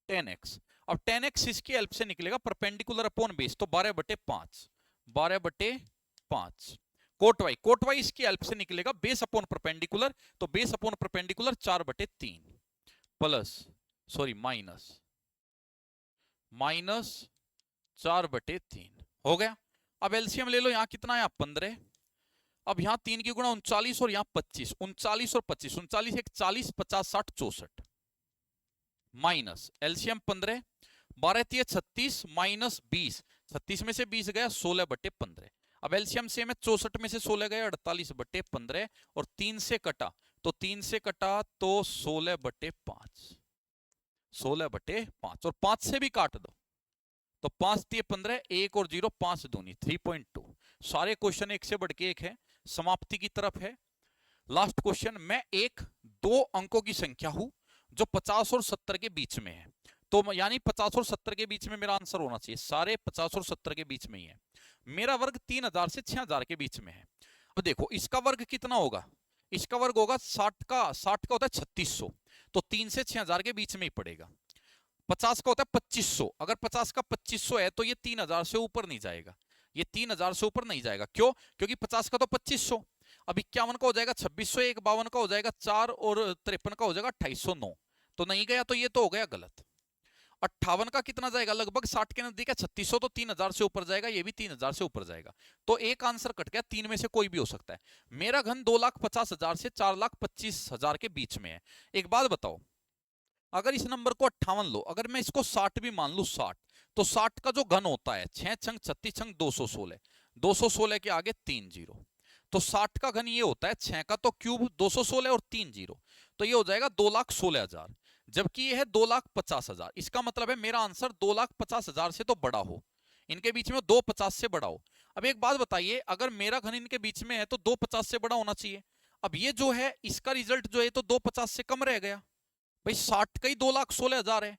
10x। अब 10x इसकी हेल्प से निकलेगा परपेंडिकुलर अपॉन बेस, तो 12/5, 12/5 कोट वाई इसकी हेल्प से निकलेगा बेस अपॉन परपेंडिकुलर, तो base upon perpendicular 4/3 plus sorry minus 4/3 हो गया। अब एलसीएम ले लो, यहां कितना है 15, अब यहां 3 की गुणा 39 और यहां 25, 39 और 25, 39 एक 40, 50 60 64 माइनस एलसीएम 15, 12 36 माइनस 20, 36 में से 20 गया 16/15। अब एलसीएम सेम है, 64 में से 16 गया 48/15, और 3 से कटा तो 3 से कटा तो 16/5, 16/5, और 5 से भी काट दो तो 5 × 15, 1 और 0 5 दूनी 3.2। सारे क्वेश्चन एक से बढ़ के एक है, समाप्ति की तरफ है। लास्ट क्वेश्चन, मैं एक 2 अंकों की संख्या हूं जो 50 और 70 के बीच में है, तो यानी 50 और 70 के बीच में मेरा आंसर होना चाहिए, सारे 50 और 70 के बीच में ही है। मेरा वर्ग 3000 से 6000 के बीच में है। अब देखो इसका वर्ग कितना होगा, इसका वर्ग होगा 60 का होता है 3600, तो 3 से 6000 के बीच में ही पड़ेगा। 50 का होता है 2500, अगर 50 का 2500 है तो ये 3000 से ऊपर नहीं जाएगा, ये 3000 से ऊपर नहीं जाएगा। क्यों? क्योंकि 50 का तो 2500, अब 51 का हो जाएगा 2600, 52 का हो जाएगा 4, और 53 का हो जाएगा 2809, तो नहीं गया, तो ये तो हो गया गलत। 58 का कितना जाएगा, लगभग 60 के नजदीक है 3600, तो 3000 से ऊपर जाएगा, ये भी 3000 से ऊपर जाएगा, तो एक आंसर कट गया, 3 में से कोई भी हो सकता है। मेरा घन 2,50,000 से 4,25,000 के बीच में है। एक बात बताओ, अगर इस नंबर को 58 लो, अगर मैं इसको 60 भी मान लू 60, तो 60 का जो घन होता है 6 छंग 36 छंग 216, 216 के आगे 3 जीरो, तो 60 का घन ये होता है 6 का तो क्यूब 216 और 3 जीरो, तो ये हो जाएगा 2,16,000, जबकि ये है 2,50,000। इसका मतलब है मेरा आंसर 2,50,000 से तो बड़ा हो, इनके बीच में 250 से बड़ा हो। अब एक बात बताइए, अगर मेरा घन इनके बीच में है तो 250 से बड़ा होना चाहिए। अब ये जो है इसका रिजल्ट जो है तो 250 से कम रह गया, भाई 60 का ही 2,16,000 है,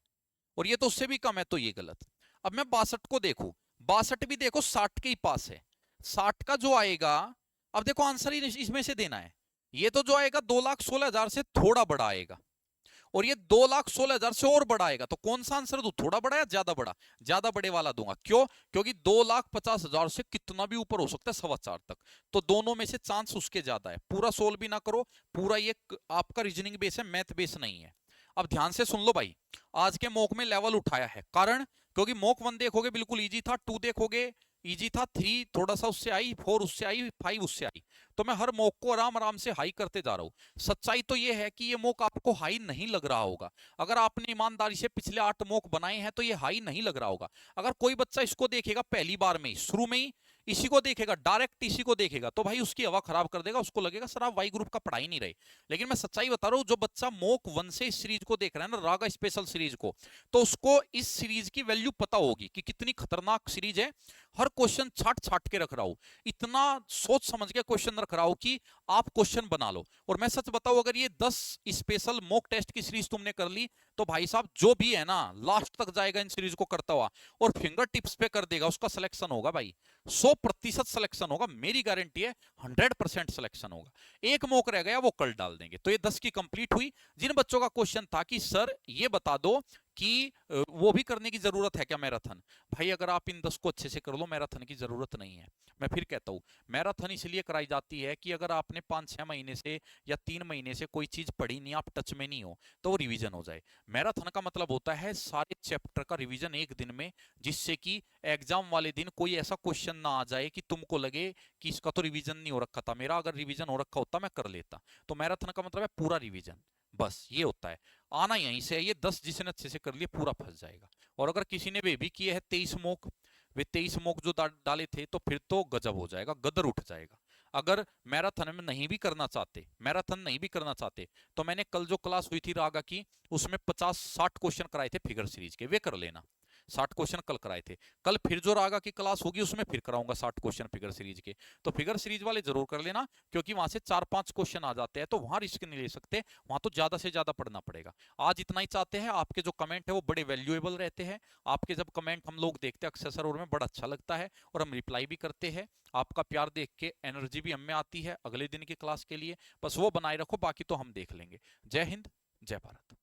और ये तो उससे भी कम है, तो ये गलत। अब मैं 62 को देखूं, 62 भी देखो 60 के ही पास है, 60 का जो आएगा, अब देखो आंसर ही इसमें से देना है, ये तो जो आएगा 2,16,000 से थोड़ा बड़ा आएगा, और ये 2,16,000 से और बड़ा आएगा, तो कौन सा आंसर दूं, थोड़ा बड़ा या ज्यादा बड़ा? ज्यादा बड़े वाला दूंगा। क्यों? क्योंकि 2,50,000 से कितना भी ऊपर हो सकता है 4.25 तक, तो दोनों में से चांस उसके ज्यादा है। पूरा सोल्व भी ना करो, पूरा ये आपका रीजनिंग बेस है, मैथ बेस नहीं है। अब ध्यान से सुन लो भाई, आज के मॉक में लेवल उठाया है, कारण क्योंकि मॉक 1 देखोगे बिल्कुल इजी था, 2 देखोगे इजी था, 3 थोड़ा सा उससे आई, 4 उससे आई, 5 उससे आई। तो मैं हर मॉक को आराम आराम से हाई करते जा रहा हूं। सच्चाई तो ये है कि ये मॉक आपको हाई नहीं लग रहा होगा। अगर आपने ईमानदारी से पिछले 8 मॉक बनाए हैं तो ये हाई नहीं लग रहा होगा। अगर कोई बच्चा इसको देखेगा पहली बार में ही, शुरू में ही इसी को देखेगा, डायरेक्ट इसी को देखेगा, तो भाई उसकी हवा खराब कर देगा, उसको लगेगा सर आप वाई ग्रुप का पढ़ा ही नहीं रहे। लेकिन मैं सच्चाई बता रहा हूं, जो बच्चा मॉक 1 से इस सीरीज को देख रहा है ना, रागा स्पेशल सीरीज को, तो उसको इस सीरीज की वैल्यू पता होगी कि कितनी खतरनाक सीरीज है। हर क्वेश्चन छाट छाट के रख रहा हूं, इतना सोच समझ के क्वेश्चन रख रहा हूं कि आप क्वेश्चन बना लो। और मैं सच बताऊं, अगर ये 10 स्पेशल मॉक टेस्ट की सीरीज तुमने कर ली तो भाई साहब जो भी है ना लास्ट तक जाएगा इन सीरीज को करता हुआ और फिंगर टिप्स पे कर देगा, उसका सिलेक्शन होगा भाई, 100% सिलेक्शन होगा, मेरी गारंटी है। 100% सिलेक्शन होगा। एक मॉक रह गया, वो कल डाल देंगे। तो ये 10 की कंप्लीट हुई। जिन बच्चों का क्वेश्चन था कि सर ये बता दो कि वो भी करने की जरूरत है क्या मैराथन, भाई अगर आप इन 10 को अच्छे से कर लो, मैराथन की जरूरत नहीं है। मैं फिर कहता हूं, मैराथन इसलिए कराई जाती है कि अगर आपने 5-6 महीने से या 3 महीने से कोई चीज पढ़ी नहीं, आप टच में नहीं हो, तो वो रिवीजन हो जाए। मैराथन का मतलब होता है सारे चैप्टर का रिवीजन एक दिन में, जिससे कि एग्जाम वाले दिन कोई ऐसा क्वेश्चन ना आ जाए कि तुमको लगे कि इसका तो रिवीजन नहीं हो रखा था, मेरा अगर रिवीजन हो रखा होता मैं कर लेता। तो मैराथन का मतलब है पूरा रिवीजन, बस ये होता है। आना यहीं से है, ये 10 जिसने अच्छे से कर लिए पूरा फंस जाएगा। और अगर किसी ने वे भी किए हैं 23 मॉक, वे 23 मॉक जो डाले थे, तो फिर तो गजब हो जाएगा, गदर उठ जाएगा। अगर मैराथन में नहीं भी करना चाहते, मैराथन नहीं भी करना चाहते, तो मैंने कल जो क्लास हुई थी रागा की, उसमें 50-60 क्वेश्चन कराए थे फिगर सीरीज के, वे कर लेना। 60 क्वेश्चन कल कराए थे। कल फिर जो रागा की क्लास होगी उसमें फिर कराऊंगा 60 क्वेश्चन फिगर सीरीज के। तो फिगर सीरीज वाले जरूर कर लेना, क्योंकि वहां से 4-5 क्वेश्चन आ जाते हैं, तो वहां रिस्क नहीं ले सकते, वहां तो ज्यादा से ज्यादा पढ़ना पड़ेगा। आज इतना ही चाहते हैं, आपके जो कमेंट है वो बड़े वैल्यूएबल रहते हैं। आपके जब कमेंट हम लोग देखते हैं अक्सर सर, और में बड़ा अच्छा लगता है और हम रिप्लाई भी करते हैं। आपका प्यार देख के एनर्जी भी हमें आती है अगले दिन की क्लास के लिए। बस वो बनाए रखो, बाकी तो हम देख लेंगे। जय हिंद, जय भारत।